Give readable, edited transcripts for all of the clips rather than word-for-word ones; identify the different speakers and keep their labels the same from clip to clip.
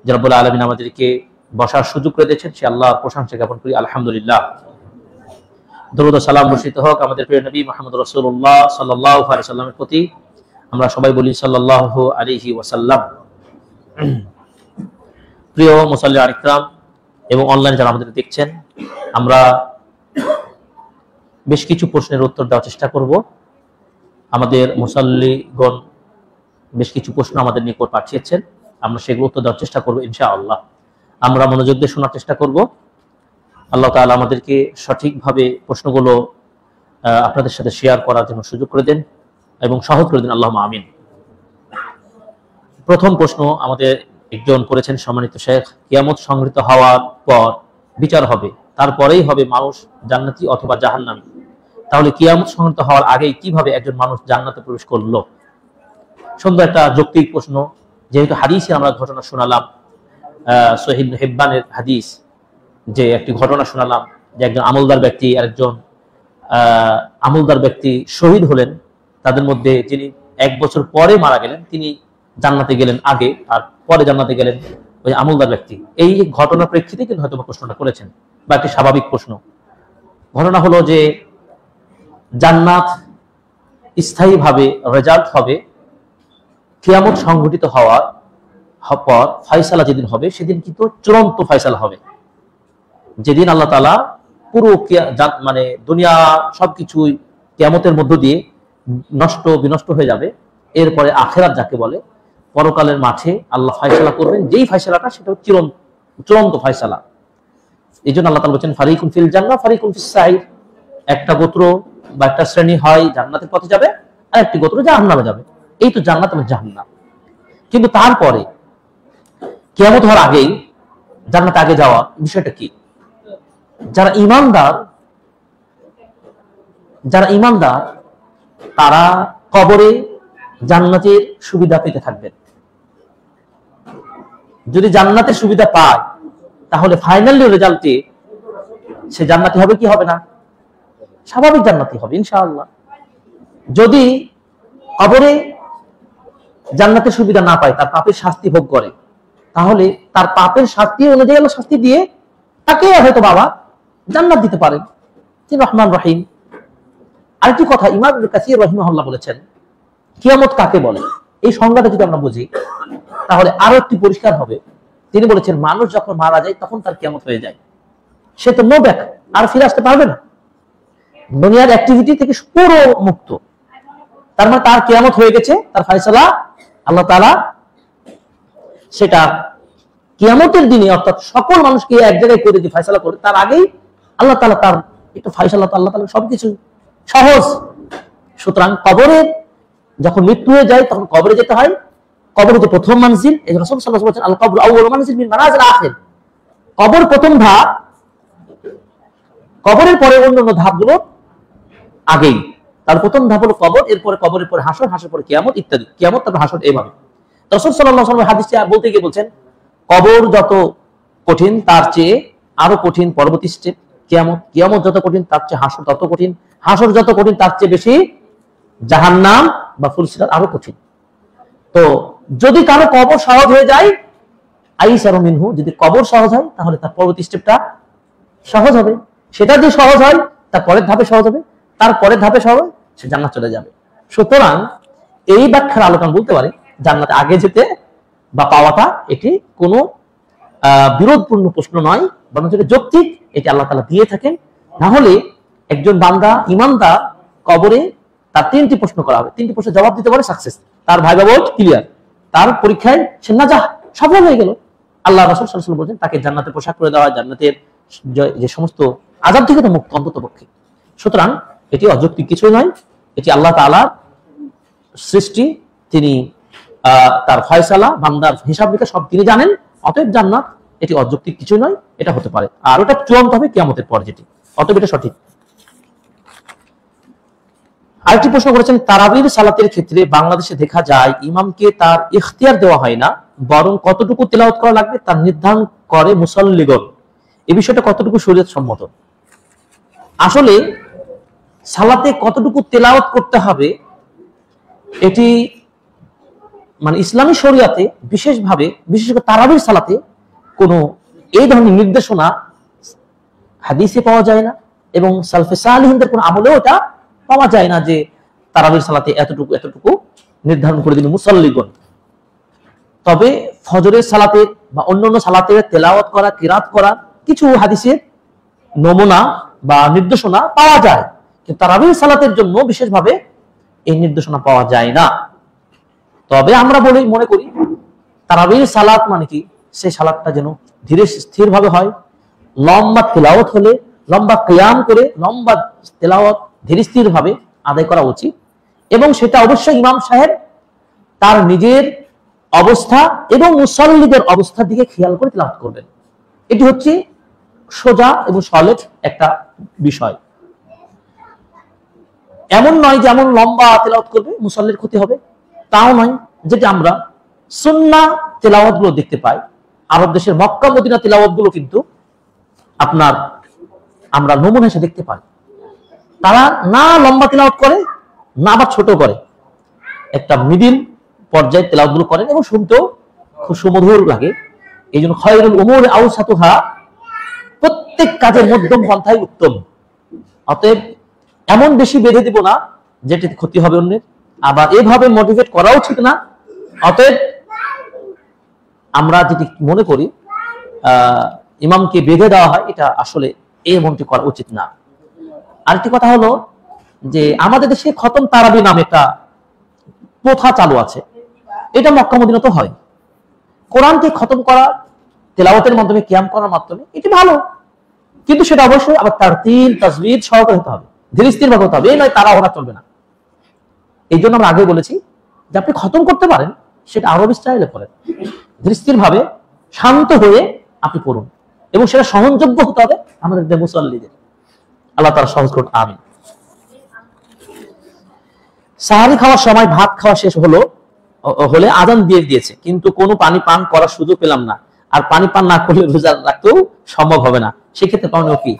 Speaker 1: যে রব্বুল আলামিন আমাদেরকে বসার সুযোগ করে দিয়েছেন, সে আল্লাহর প্রশংসা জ্ঞাপন করি আলহামদুলিল্লাহ। দরুদ ও সালাম বর্ষিত হোক আমাদের প্রিয় নবী মুহাম্মদ রাসূলুল্লাহ সাল্লাল্লাহু আলাইহি ওয়াসাল্লামের প্রতি। আমরা সবাই বলি সাল্লাল্লাহু আলাইহি ওয়াসাল্লাম। প্রিয় মুসাল্লি ইকরাম এবং অনলাইনে যারা আমাদের দেখছেন, আমরা বেশ কিছু প্রশ্নের উত্তর দেওয়ার চেষ্টা করব। আমাদের মুসাল্লিগণ বেশ কিছু প্রশ্ন আমাদের নিকট পাঠিয়েছেন, আমরা সেগুলো উত্তর দেওয়ার চেষ্টা করব ইনশাআল্লাহ। আমরা মনোযোগ দিয়ে শোনার চেষ্টা করব। আল্লাহ তাআলা আমাদেরকে সঠিকভাবে প্রশ্নগুলো আপনাদের সাথে শেয়ার করার জন্য সুযোগ করে দেন এবং সহজ করে দেন, আল্লাহুম্মা আমিন। প্রথম প্রশ্ন আমাদের একজন করেছেন, সম্মানিত শেখ, কিয়ামত সংঘটিত হওয়ার পর বিচার হবে, তারপরেই হবে মানুষ জান্নাতি অথবা জাহান্নামী। তাহলে কিয়ামত সংঘটিত হওয়ার আগেই কিভাবে একজন মানুষ জান্নাতে প্রবেশ করলো? সুন্দর একটা যৌক্তিক প্রশ্ন। যেহেতু হাদিসে আমরা ঘটনা শোনালাম, সহিহ ইবনে হিব্বানের হাদিস, যে একটি ঘটনা শোনালাম যে একজন আমলদার ব্যক্তি আর একজন আমলদার ব্যক্তি শহীদ হলেন। তাদের মধ্যে যিনি 1 বছর পরে মারা গেলেন তিনি জান্নাতে গেলেন আগে, আর পরে জান্নাতে গেলেন ওই আমলদার ব্যক্তি। এই ঘটনার প্রেক্ষিতে কিন্তু হয়তো প্রশ্নটা করেছেন, বা একটি স্বাভাবিক প্রশ্ন। ঘটনা হলো যে জান্নাত স্থায়ীভাবে রেজাল্ট হবে কিয়ামত সংঘটিত হওয়ার পর। ফয়সালা যেদিন হবে সেদিন কিন্তু চূড়ান্ত ফয়সালা হবে, যেদিন আল্লাহ তাআলা পুরো মানে দুনিয়া সবকিছুই কিয়ামতের মধ্য দিয়ে নষ্ট বিনষ্ট হয়ে যাবে। এরপরে আখিরাত যাকে বলে, পরকালের মাঠে আল্লাহ ফয়সালা করবেন, যেই ফয়সালাটা সেটা চূড়ান্ত ফয়সালা। এই জন্য আল্লাহ তাআলা বলেন ফারিকুন ফিল জান্নাহ ফারিকুন ফিস সাইর। একটা গোত্র বা একটা শ্রেণী হয় জান্নাতের পথে যাবে, আর একটি গোত্র জাহান্নামে যাবে। এই তো জান্নাত এবং জাহান্নাম। কিন্তু তারপরে কিয়ামত হওয়ার আগেই জান্নাতে আগে যাওয়া বিষয়টা কি? যারা ঈমানদার তারা কবরে জান্নাতের সুবিধা পেতে থাকবেন। যদি জান্নাতের সুবিধা পায় তাহলে ফাইনাল রেজাল্টে সে জান্নাতি হবে কি হবে না? স্বাভাবিক জান্নাতি হবে ইনশাআল্লাহ। যদি কবরে জান্নাতের সুবিধা না পায়, তার পাপের শাস্তি ভোগ করে, তাহলে তার পাপের শাস্তি অনুযায়ী আল্লাহ শাস্তি দিয়ে তাকে হয়তো বাবা জান্নাত দিতে পারেন। তিনি রহমান রহিম। আরেকটি কথা ইমাম ইবনে কাসির রাহিমাহুল্লাহ বলেছেন, কিয়ামত কাকে বলে এই সংজ্ঞাটা যদি আমরা বুঝি তাহলে আরো একটি পরিষ্কার হবে। তিনি বলেছেন মানুষ যখন মারা যায় তখন তার কিয়ামত হয়ে যায়, সে তো নো ব্যাক, আর ফিরে আসতে পারবে না, দুনিয়ার অ্যাক্টিভিটি থেকে পুরো মুক্ত। তার মানে তার কিয়ামত হয়ে গেছে, তার ফয়সালা আল্লাহ তাআলা সেটা কিয়ামতের দিনে, অর্থাৎ সকল মানুষকে এক জায়গায় করে দিয়ে ফয়সালা করে, তার আগেই আল্লাহ তাআলা তার একটু ফয়সালা, আল্লাহ তাআলা সবকিছু সহজ। সুতরাং কবরে যখন মৃত্যু হয়ে যায় তখন কবরে যেতে হয়। কবর হচ্ছে প্রথম মানজিল। এই রাসূল সাল্লাল্লাহু আলাইহি ওয়াসাল্লাম বলেছেন আল কবর আউয়ালু মানজিল মিন মানাজিল আখির। কবর প্রথম ধাপ, কবরের পরে অন্যান্য ধাপগুলো আগেই। তার প্রথম ধাপ হলো কবর, এরপরে কবরের পরে হাসর, হাসর পরে কিয়ামত ইত্যাদি। কিয়ামত তারপর হাসর, এইভাবে রাসূল সাল্লাল্লাহু আলাইহি ওয়াসাল্লাম হাদিসে বলতে গিয়ে বলছেন কবর যত কঠিন তার চেয়ে আরো কঠিন পরবর্তী স্টেপ কিয়ামত। কিয়ামত যত কঠিন তার চেয়ে হাসর তত কঠিন। হাসর যত কঠিন তার চেয়ে বেশি জাহান্নাম বা ফুলসিরাত আরো কঠিন। তো যদি কারো কবর সহজ হয়ে যায়, আইসারু মিনহু, যদি কবর সহজ হয় তাহলে তার পরবর্তী স্টেপটা সহজ হবে। সেটা যদি সহজ হয় তার পরের ধাপে সহজ হবে, তার পরের ধাপে সহজ হবে, সে জান্নাত চলে যাবে। সুতরাং এই ব্যাখ্যার আলোচনা বলতে পারে জান্নাতে আগে যেতে বা পাওয়াটা এটি কোনো বিরোধপূর্ণ প্রশ্ন নয়, বরং যেটা যৌক্তিক, এটি আল্লাহ তাআলা দিয়ে থাকেন। না হলে একজন বান্দা ঈমানদার কবরে তার 3টি প্রশ্ন করা হবে, 3টি প্রশ্নের জবাব দিতে পারে, সাকসেস, তার ভাইবা বোর্ড ক্লিয়ার, তার পরীক্ষায় সে নাজাহ সফল হয়ে গেল। আল্লাহ রাসূল সাল্লাল্লাহু আলাইহি ওয়াসাল্লাম বলেন তাকে জান্নাতে পোশাক করে দেওয়া, জান্নাতের যে সমস্ত আযাব থেকে তো মুক্ত অন্ততপক্ষে। সুতরাং এটি অযৌক্তিক কিছুই নয়, এটি আল্লাহ তাআলার সৃষ্টি, তিনি তার ফয়সালা, বান্দার হিসাব নিকাশ সব তিনি জানেন। অতএব জান্নাত এটি অযৌক্তিক কিছু নয়, এটা হতে পারে। আর ওটা চূড়ান্ত হবে কিয়ামতের পর যেটি, অতএব এটা সঠিক। আরেকটি প্রশ্ন করেছেন, তারাবির সালাতের ক্ষেত্রে বাংলাদেশে দেখা যায় ইমামকে তার ইখতিয়ার দেওয়া হয় না, বরং কতটুকু তেলাওয়াত করা লাগবে তার নির্ধারণ করে মুসাল্লিগণ। এই বিষয়টা কতটুকু শরীয়ত সম্মত? আসলে সালাতে কতটুকু তেলাওয়াত করতে হবে এটি মানে ইসলামী শরিয়াতে বিশেষভাবে, বিশেষ করে তারাবির সালাতে কোনো এই ধরনের নির্দেশনা হাদিসে পাওয়া যায় না, এবং সালফে সালিহিনদের কোনো আমলেও এটা পাওয়া যায় না যে তারাবির সালাতে এতটুকু এতটুকু নির্ধারণ করে দিল মুসাল্লিগণ। তবে ফজরের সালাতে বা অন্যান্য সালাতে তেলাওয়াত করা, কিরাত করা কিছু হাদিসের নমুনা বা নির্দেশনা পাওয়া যায়, কিন্তু তারাবির সালাতের জন্য বিশেষভাবে এই নির্দেশনা পাওয়া যায় না। তবে আমরা মনে করি তারাবির সালাত মানে কি, সেই সালাতটা যেন ধীরে স্থির ভাবে হয়, লম্বা তেলাওয়াত হলে লম্বা কিয়াম করে লম্বা তেলাওয়াত ধীরে স্থির ভাবে আদায় করা উচিত, এবং সেটা অবশ্যই ইমাম সাহেব তার নিজের অবস্থা এবং মুসাল্লিদের অবস্থার দিকে খেয়াল করে তেলাওয়াত করবেন। এটি হচ্ছে সোজা এবং সহজ একটা বিষয়। এমন নয় যে এমন লম্বা তেলাওয়াত করবে মুসাল্লির ক্ষতি হবে, তাও নয়। যেটা আমরা সুন্নাহ তেলাওয়াত গুলো দেখতে পাই, আরব দেশের মক্কা মদিনা তেলাওয়াত গুলো কিন্তু আপনার আমরা নমুনা হিসেবে দেখতে পাই, তারা না লম্বা তেলাওয়াত করে না আবার ছোট করে, একটা মিডিল পর্যায়ে তেলাওয়াত গুলো করেন এবং শুনতেও খুব সুমধুর লাগে। এই জন্য খায়রুল উমুর আওসাতুহা, প্রত্যেক কাজের মধ্যম পন্থাই উত্তম। অতএব এমন বেশি বেঁধে দিব না যেটি ক্ষতি হবে অন্যের, আবার এভাবে মোটিভেট করা উচিত না। অতএব আমরা যেটি মনে করি ইমামকে বেঁধে দেওয়া হয়, এটা আসলে এমনটি করা উচিত না। আরেকটি কথা হলো যে আমাদের দেশে খতম তারাবি নামে একটা প্রথা চালু আছে, এটা মক্কা মদিনা তো হয়। কোরআনকে খতম করা, তেলাওয়াতের মাধ্যমে কিয়াম করার মাধ্যমে, এটি ভালো, কিন্তু সেটা অবশ্যই আবার তারতিল তাজবিদ সহকারে হতে হবে, ধীরে স্থির ভাবে হতে হবে, এই নয় তাড়াহুড়া চলবে না। এই জন্য আমরা আগে বলেছি যে আপনি খতম করতে পারেন, সেটা আরবি স্টাইলে করেন, ধীরে স্থির ভাবে শান্ত হয়ে আপনি পড়ুন, এবং সেটা সহনযোগ্য হতে হবে আমাদের মুসাল্লিদের। আল্লাহ তাআলা সহজ করুন, আমিন। সাহারি খাওয়ার সময় ভাত খাওয়া শেষ হলে আযান দিয়ে দিয়েছে, কিন্তু কোনো পানি পান করার সুযোগ পেলাম না, আর পানি পান না করলে রোজা রাখতেও সম্ভব হবে না, সেক্ষেত্রে করণীয় কি?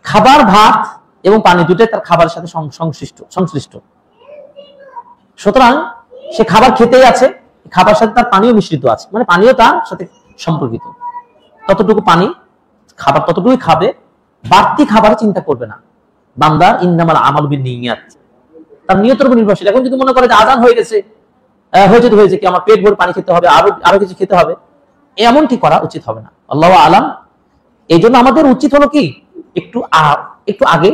Speaker 1: খাবার, ভাত এবং পানি দুটোই তার খাবারের সাথে সংশ্লিষ্ট, সুতরাং সে খাবার খেতেই আছে, খাবার সাথে তার পানিও মিশ্রিত আছে, মানে পানিও তার সাথে সম্পর্কিত। ততটুকু পানি খাবার ততটুকুই খাবে, বাড়তি খাবার চিন্তা করবে না। বান্দার ইন্নামাল আমালু বিন্নিয়াত, তার নিয়তের উপর নির্ভরশীল। এখন যদি মনে করে যে আযান হয়ে গেছে, হয়েছে কি আমার পেট ভরে পানি খেতে হবে, আরো কিছু খেতে হবে, এমনটি করা উচিত হবে না, আল্লাহু আলাম। এই জন্য আমাদের উচিত হলো কি, একটু আগে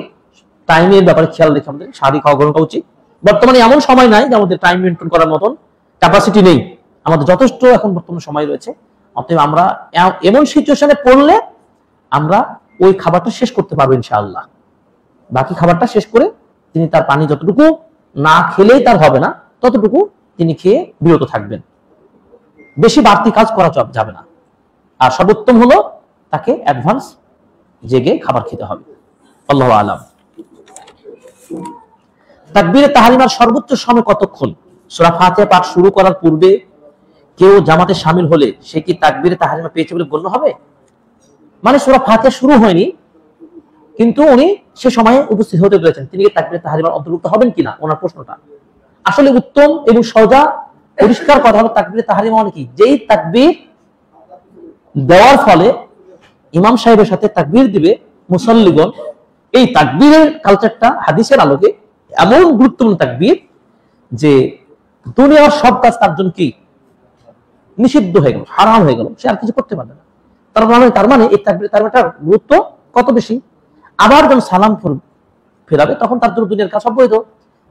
Speaker 1: টাইমের ব্যাপারে খেয়াল রেখে আমাদের সাহারি খাওয়া গ্রহণ করা উচিত। বর্তমানে এমন সময় নাই যে আমাদের টাইম মেনটেন করার মতন ক্যাপাসিটি নেই, আমাদের যথেষ্ট এখন বর্তমান সময় রয়েছে। অতএব আমরা এমন সিচুয়েশনে পড়লে আমরা ওই খাবারটা শেষ করতে পারবো ইনশাআল্লাহ। বাকি খাবারটা শেষ করে তিনি তার পানি যতটুকু না খেলেই তার হবে না, ততটুকু তিনি খেয়ে বিরত থাকবেন, বেশি বাড়তি কাজ করা যাবে না। আর সর্বোত্তম হলো তাকে অ্যাডভান্স জেগে খাবার খেতে হবে, আল্লাহু আলাম। তাকবীরে তাহরিমার সর্বোচ্চ সময় কতক্ষণ? সূরা ফাতিহা পাঠ শুরু করার পূর্বে কেউ জামাতে শামিল হলে সে কি তাকবীরে তাহরিমা পেয়েছে বলে গণ্য হবে? মানে সূরা ফাতিহা শুরু হয়নি, কিন্তু উনি সে সময়ে উপস্থিত হতে পেরেছেন, তিনি কি তাকবীরে তাহরিমার অন্তর্ভুক্ত হবেন কিনা, ওনার প্রশ্নটা। আসলে উত্তম এবং সোজা পরিষ্কার কথা হলো তাকবীরে তাহরিমা মানে কি, যেই তাকবীর দেওয়ার ফলে ইমাম সাহেবের সাথে তাকবীর দিবে মুসাল্লিগণ, এই তাকবীরের কালচারটা হাদিসের আলোকে এমন গুরুত্বপূর্ণ তাকবীর যে দুনিয়ার সব কাজ তার জন্য কি নিষিদ্ধ হয়ে গেল, হারাম হয়ে গেল, সে আর কিছু করতে পারবে না। তার মানে এই তাকবীর তাহরিমাটার গুরুত্ব কত বেশি। আবার যখন সালাম ফেরাবে তখন তার জন্য দুনিয়ার কাজ সব বৈধ।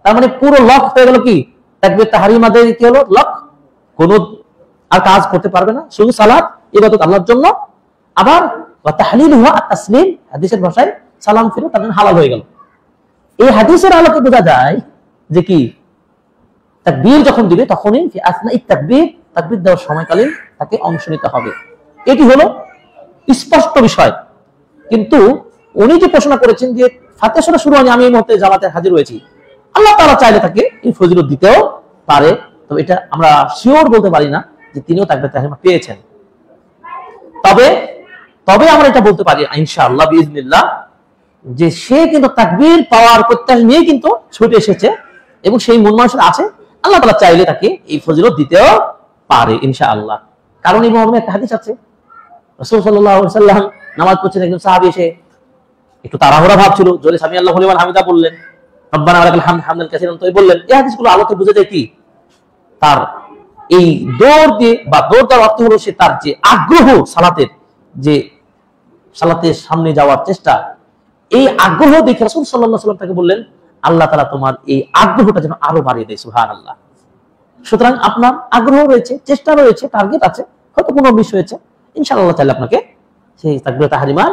Speaker 1: তার মানে পুরো লক হয়ে গেল কি, তাকবীর তাহরিমাদের কি হলো, লক, কোনো আর কাজ করতে পারবে না, শুধু সালাত ইবাদত আল্লাহর জন্য। আবার ওয়া তাহলিলুহু আত-তাসলিম, হাদিসের ভাষায় সালাম ফিরে তার জন্য হালাল হয়ে গেল। এই হাদিসের আলোকে বোঝা যায় যে কি, তাকবীর যখন দিবে তখনই তাকবীর দেওয়ার সময়কালীন তাকে অংশ নিতে হবে, এটি হলো স্পষ্ট বিষয়। কিন্তু উনি যে প্রশ্ন করেছেন যে ফাতিহা সূরা শুরু হয়নি, আমি এই মুহূর্তে জামাতে হাজির হয়েছি, আল্লাহ তাআলা চাইলে তাকে এই ফজিলত দিতেও পারে। তবে এটা আমরা শিওর বলতে পারি না যে তিনিও তাকবীর তাহরিমা পেয়েছেন। তবে আমরা এটা বলতে পারি ইনশাআল্লাহ বিইজনিল্লাহ যে সে কিন্তু তাকবীর পাওয়ার প্রত্যাশা নিয়ে কিন্তু ছুটে এসেছে এবং সেই মন মানসিকতা আছে, আল্লাহ তাআলা চাইলে তাকে এই ফজিলত দিতেও পারে ইনশাআল্লাহ। কারণ এই মর্মে একটা হাদিস আছে, রাসূল সাল্লাল্লাহু আলাইহি ওয়াসাল্লাম নামাজ পড়ছেন, একজন সাহাবী এসে একটু তাড়াহুড়া ভাবছিল, জোরে সামি আল্লাহু লিমান হামিদা বললেন, রব্বানা ওয়ালাকাল হামদ হামদান কাসীরান তো বললেন। এই হাদিসগুলো আলোকে বোঝা যায় কি, তার এই দৌড় দিয়ে বা দৌড় দেওয়ার অর্থ হলো সে তার যে আগ্রহ সালাতের, যে সালাতের সামনে যাওয়ার চেষ্টা, এই আগ্রহ দেখে রাসূল সাল্লাল্লাহু আলাইহি ওয়াসাল্লাম তাকে বললেন, আল্লাহ তাআলা তোমার এই আগ্রহটা যেন আরো বাড়িয়ে দেয়, সুবহানাল্লাহ। সুতরাং আপনার আগ্রহ রয়েছে, চেষ্টা রয়েছে, টার্গেট আছে, হয়তো কোনো মিস হয়েছে, ইনশাআল্লাহ তাআলা আপনাকে সেই তাকবীরাতুল তাহরিমার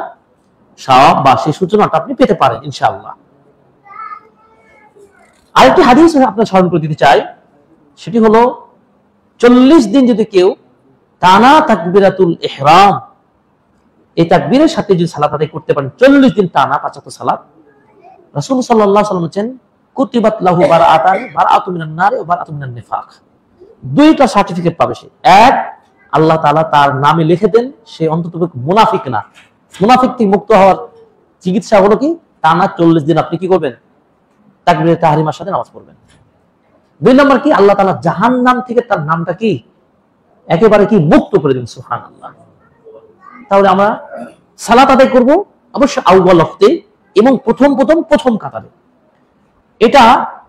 Speaker 1: সওয়াব বা সেই সূচনাটা আপনি পেতে পারেন ইনশাআল্লাহ। আরেকটি হাদিস আপনার স্মরণ করে দিতে চাই, সেটি হলো 40 দিন যদি কেউ টানা তাকবীরাতুল ইহরাম এই তাকবীরের সাথে যদি সালাত আদায় করতে পারেন, 40 দিন টানা 5 ওয়াক্ত সালাত, রাসূল সাল্লাল্লাহু আলাইহি ওয়াসাল্লাম বলেন কুতিবাত লাহু বারাআতান, বারাআতু মিনান নার ওয়া বারাআতু মিনান নিফাক। দুইটা সার্টিফিকেট পাবে সে। এক, আল্লাহ তাআলা তার নামে লিখে দেন সে অন্তত মুনাফিক না। মুনাফিক থেকে মুক্ত হওয়ার চিকিৎসা হলো কি, টানা 40 দিন আপনি কি করবেন, তাকবীরাতুল তাহরিমার সাথে নামাজ পড়বেন। দুই নম্বর কি, আল্লাহ তাআলা জাহান্নাম থেকে তার নামটা কি একেবারে কি মুক্ত করে দেন, সুবহানাল্লাহ। তাহলে আমরা সালাত আদায় করব অবশ্যই আউয়াল ওয়াক্তে এবং প্রথম কাতারে। এটা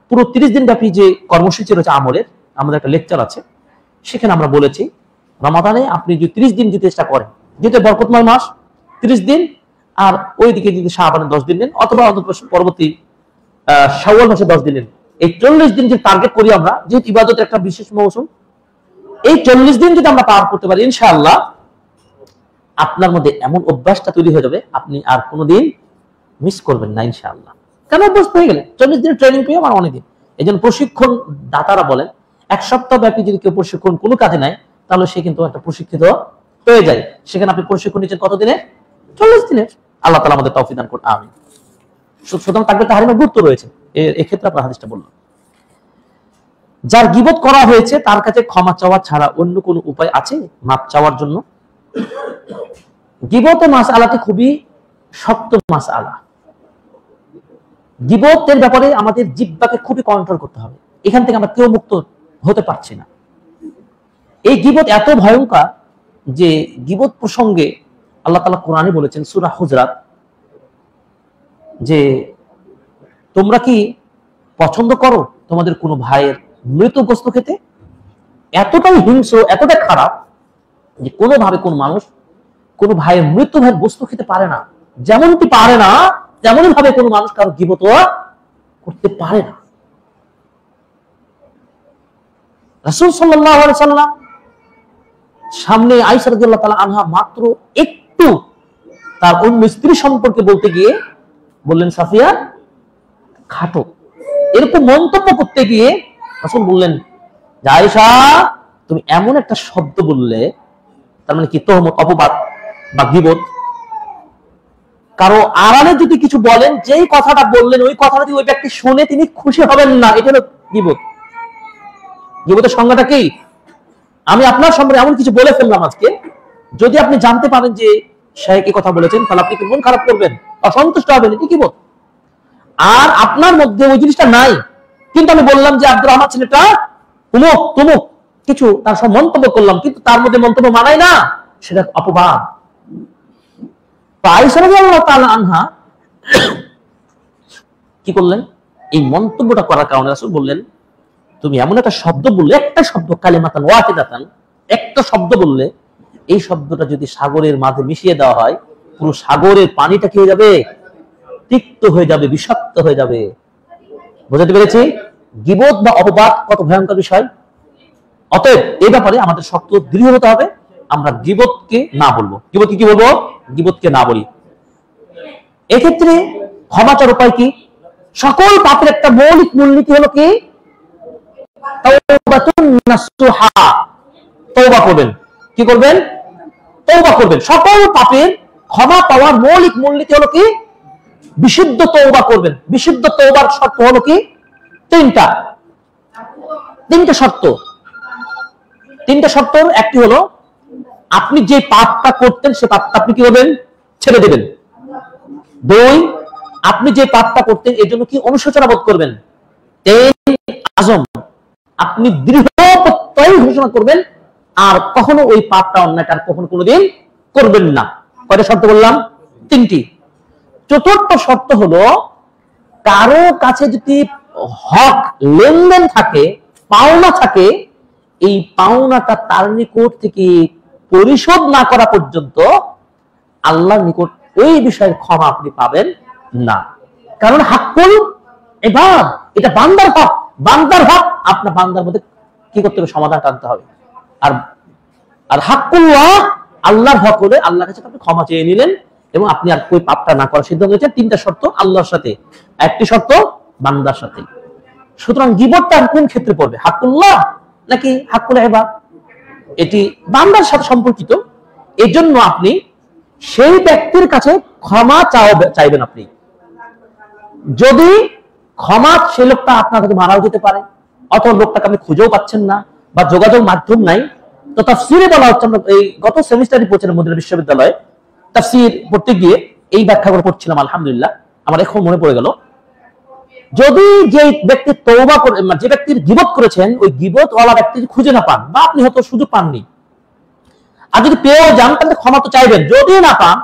Speaker 1: পুরো 30 দিন ব্যাপী যে কর্মসূচি রয়েছে আমলের, আমাদের একটা লেকচার আছে, সেখানে আমরা বলেছি রমাদানে আপনি যদি 30 দিন যদি চেষ্টা করেন, যেটা বরকতময় মাস 30 দিন, আর ওইদিকে যদি শাবানে 10 দিন নেন, অথবা পরবর্তী শাওয়াল মাসে 10 দিন নেন, এই 40 দিন যে টার্গেট করি আমরা, যেহেতু ইবাদতের একটা বিশেষ মৌসুম, এই 40 দিন যদি আমরা পার করতে পারি ইনশাআল্লাহ আপনার মধ্যে এমন অভ্যাসটা তৈরি হয়ে যাবে, আপনি আর কোনোদিন মিস করবেন না ইনশাআল্লাহ। কেন অভ্যস্ত হয়ে গেলে 40 দিনের ট্রেনিং পেয়ে আমার অনেকদিন। এই জন্য প্রশিক্ষণ দাতারা বলেন 1 সপ্তাহ ব্যাপী যদি কেউ প্রশিক্ষণ কোনো কাজে নেয়, তাহলে সে কিন্তু একটা প্রশিক্ষিত হয়ে যায়। সেখানে আপনি প্রশিক্ষণ নিচ্ছেন কত দিনে? 40 দিনের। আল্লাহ তাআলা আমাদের তৌফিক দান করুন, আমিন। সুতরাং তাকবীরাতুল তাহরিমার গুরুত্ব রয়েছে, এই ক্ষেত্রে আপনার হাদিসটা বললাম। যার গীবত করা হয়েছে তার কাছে ক্ষমা চাওয়া ছাড়া অন্য কোনো উপায় আছে মাপ চাওয়ার জন্য? গীবতের মাসআলাটি খুবই শক্ত মাসআলা। গীবতের ব্যাপারে আমাদের জিহ্বাকে খুবই কন্ট্রোল করতে হবে, এখান থেকে আমরা কেউ মুক্ত হতে পারছি না। এই গীবত এত ভয়ঙ্কর যে গীবত প্রসঙ্গে আল্লাহ তাআলা কোরআনে বলেছেন সূরা হুজরাত, যে তোমরা কি পছন্দ করো তোমাদের কোনো ভাইয়ের মৃত গোশত খেতে? এতটাই হিংস্র, এতটাই খারাপ যে কোনোভাবে কোন মানুষ কোন ভাইয়ের মৃত ভাইয়ের গোশত খেতে পারে না। যেমনটি পারে না, তেমনই ভাবে কোন মানুষ কারো গীবত করতে পারে না। রাসূল সাল্লাল্লাহু আলাইহি ওয়াসাল্লাম সামনে আয়েশা রাদিয়াল্লাহু তাআলা আনহা মাত্র একটু তার অন্য স্ত্রী সম্পর্কে বলতে গিয়ে বললেন সাফিয়া খাটো। এরকম মন্তব্য করতে গিয়ে রাসূল বললেন যে আয়েশা তুমি এমন একটা শব্দ বললে, তার মানে কি তোহমত, অপবাদ বা গীবত। কারো আড়ালে যদি কিছু বলেন, যেই কথাটা বললেন ওই কথাটা যদি ওই ব্যক্তি শুনে তিনি খুশি হবেন না, এটা হলো গীবত। গীবতের সংজ্ঞাটা কি? আমি আপনার সম্পর্কে এমন কিছু বলে ফেললাম আজকে, যদি আপনি জানতে পারেন যে শায়েখ এই কথা বলেছেন, তাহলে আপনি মন খারাপ করবেন, অসন্তুষ্ট হবেন, এটি গীবত। আর আপনার মধ্যে ওই জিনিসটা নাই, কিন্তু আমি বললাম যে আব্দুর রহমান ছেলেটা তুমুক তুমুক কিছু তার সব মন্তব্য করলাম, কিন্তু তার মধ্যে মন্তব্য মানায় না, সেটা অপবাদ। আয়েশা রাদিয়াল্লাহু তাআলা আনহা কি করলেন? এই মন্তব্যটা করার কারণে রাসূল বললেন তুমি এমন একটা শব্দ বললে, একটা শব্দ, কালিমাতান ওয়াহিদাতান, একটা শব্দ বললে, এই শব্দটা যদি সাগরের মাঝে মিশিয়ে দেওয়া হয়, পুরো সাগরের পানিটা কি হয়ে যাবে? তিক্ত হয়ে যাবে, বিষাক্ত হয়ে যাবে। বুঝতে পেরেছি গীবত বা অপবাদ কত ভয়ঙ্কর বিষয়। অতএব এই ব্যাপারে আমাদের শক্ত দৃঢ় হতে হবে, আমরা গীবতকে না বলবো। গীবতকে কি বলবো? গীবতকে না বলি। এক্ষেত্রে ক্ষমা চাওয়ার উপায় কি? সকল পাপের একটা মৌলিক মূলনীতি হলো কি? তাওবাতুন নাসুহা, তওবা করবেন। কি করবেন? তওবা করবেন। সকল পাপের ক্ষমা পাওয়ার মৌলিক মূলনীতি হলো কি? বিশুদ্ধ তওবা করবেন। বিশুদ্ধ তওবার শর্ত হলো কি? তিনটা শর্ত। তিনটা শর্তর একটি হলো আপনি যে পাপটা করতেন সে পাপটা আপনি কি করবেন? ছেড়ে দেবেন। দুই, আপনি যে পাপটা করতেন এর জন্য কি অনুশোচনা বোধ করবেন। তিন, আজম আপনি দৃঢ় প্রত্যয় ঘোষণা করবেন আর কখনো ওই পাপটা অন্যায়টা আর কখনো কোনোদিন করবেন না। কয়টা শর্ত বললাম? তিনটি। চতুর্থ শর্ত হলো কারো কাছে যদি হক লেনদেন থাকে, পাওনা থাকে, এই পাওনাটা তার নিকট থেকে পরিশোধ না করা পর্যন্ত আল্লাহর নিকট ওই বিষয়ের ক্ষমা আপনি পাবেন না। কারণ হাক্কুল ইবাদ, এটা বান্দার হক, বান্দার হক আপনার বান্দার মধ্যে কি করতে হবে? সমাধান টানতে হবে। আর আর হাক্কুল্লাহ, আল্লাহর হক হলে আল্লাহর কাছে আপনি ক্ষমা চেয়ে নিলেন এবং আপনি আর কোই পাপটা না করার সিদ্ধান্ত নিয়েছেন। তিনটা শর্ত আল্লাহর সাথে, একটি শর্ত বান্দার সাথে। সুতরাং গীবতটা কোন ক্ষেত্রে পড়বে? হাক্কুল্লাহ নাকি হাক্কুল ইবাদ? এটি বান্দার সাথে সম্পর্কিত। এই জন্য আপনি সেই ব্যক্তির কাছে ক্ষমা চাইবেন। আপনি যদি ক্ষমা, সে লোকটা আপনার কাছে মারাও যেতে পারে, অথবা লোকটাকে আপনি খুঁজেও পাচ্ছেন না বা যোগাযোগ মাধ্যম নাই, তো তাফসীরে বলা হচ্ছে, আমরা এই গত সেমিস্টারে পড়ছিলাম মদিনা বিশ্ববিদ্যালয়ে, তাফসীর পড়তে গিয়ে এই ব্যাখ্যাগুলো পড়ছিলাম, আলহামদুলিল্লাহ আমার এখন মনে পড়ে গেল। যদি যে ব্যক্তি তওবা করে, যে ব্যক্তির গীবত করেছেন, ওই গীবত ওয়ালা ব্যক্তি খুঁজে না পান, বা আপনি হয়তো সুযোগ পাননি, আর যদি পেয়েও যান তাহলে ক্ষমা তো চাইবেন। যদি না পান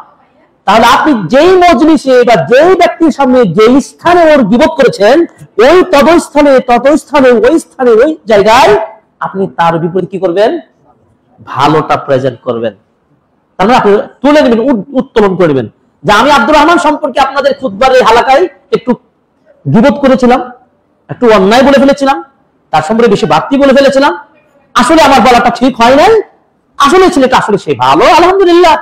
Speaker 1: তাহলে আপনি যেই মজলিসে বা যেই ব্যক্তির সামনে যেই স্থানে ওর গীবত করেছেন, ওই তদস্থানে ওই জায়গায় আপনি তার বিপরীতে কি করবেন? ভালোটা প্রেজেন্ট করবেন। তার মানে আপনি তুলে নেবেন, উত্তোলন করে নেবেন যে আমি আব্দুর রহমান সম্পর্কে আপনাদের খুতবার এই হালাকায় একটু গীবত করেছিলাম, একটু অন্যায় বলে ফেলেছিলাম, তার সম্পর্কে বেশি বাড়তি বলে ফেলেছিলাম, আসলে আমার বলাটা ঠিক হয় নাই, আসলে ছেলেটা আসলে সে ভালো, আলহামদুলিল্লাহ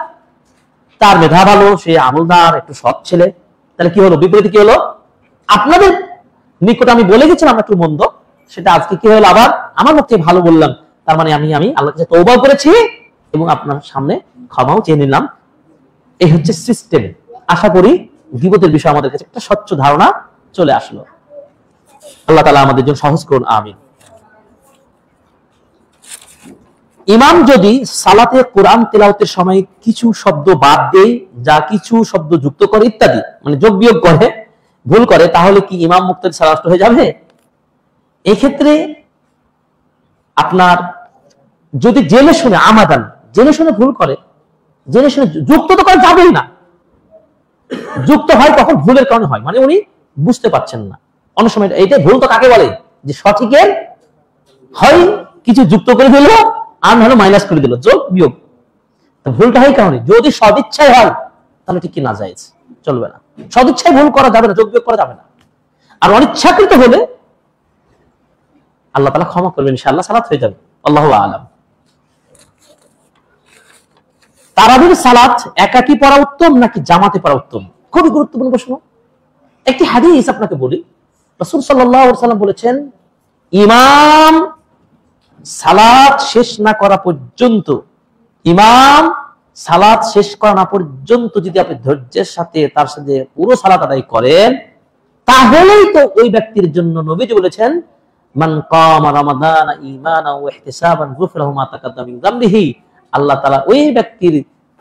Speaker 1: তার মেধা ভালো, সে আমলদার, একটু সৎ ছেলে। তাহলে কি হলো? বিপরীতে কি হলো? আপনাদের নিকট আমি বলে গেছিলাম একটু মন্দ, সেটা আজকে কি হলো? আবার আমার মুখে ভালো বললাম। তার মানে আমি আল্লাহর কাছে তওবা করেছি এবং আপনার সামনে ক্ষমাও চেয়ে নিলাম। এই হচ্ছে সিস্টেম। আশা করি গীবতের বিষয়ে আমাদের কাছে একটা স্বচ্ছ ধারণা চলে আসলো। আল্লাহ তাআলা আমাদের জন্য সহজ করুন, আমিন। ইমাম যদি সালাতে কোরআন তেলাওয়াতের সময় কিছু শব্দ বাদ দেয়, যা কিছু শব্দ যুক্ত করে ইত্যাদি, মানে যোগ বিয়োগ করে, ভুল করে, তাহলে কি ইমাম মুক্তাদি সালাত হয়ে যাবে? এই ক্ষেত্রে আপনার যদি জেনে শুনে, আমাদান জেনে শুনে ভুল করে, জেনে শুনে যুক্ত তো করা যাবেই না। যুক্ত হয় কখন? ভুলের কারণে হয়, মানে উনি বুঝতে পারছেন না। অনেক সময় এইটা ভুল তো কাকে বলে? যে সঠিকের হয় কিছু যুক্ত করে দিল আর হলো মাইনাস করে দিল, যোগ বিয়োগ। ভুলটা হয় কারণে। যদি সদিচ্ছায় হয় তাহলে ঠিক কি না জায়েজ, চলবে না। সদিচ্ছায় ভুল করা যাবে না, যোগ বিয়োগ করা যাবে না। আর অনিচ্ছাকৃত হলে আল্লাহ তাআলা ক্ষমা করবেন, ইনশাআল্লাহ সালাত হয়ে যাবে। আল্লাহু আ'লাম। তারাবির সালাত একাকী পড়া উত্তম নাকি জামাতে পড়া উত্তম? খুবই গুরুত্বপূর্ণ প্রশ্ন। একটি হাদিস আপনাকে বলি, রাসূল সাল্লাল্লাহু আলাইহি ওয়াসাল্লাম বলেছেন, ইমাম সালাত শেষ না করা পর্যন্ত, ইমাম সালাত শেষ করা না পর্যন্ত যদি আপনি ধৈর্যের সাথে তার সাথে পুরো সালাত আদায় করেন, তাহলেই তো ওই ব্যক্তির জন্য নবীজি বলেছেন, মান কামা রমাদান ঈমানান ওয়া ইহতিসাবান গুফিরা লাহু মা তাকাদ্দামা মিন যামবিহি। আল্লাহ তাআলা ওই ব্যক্তির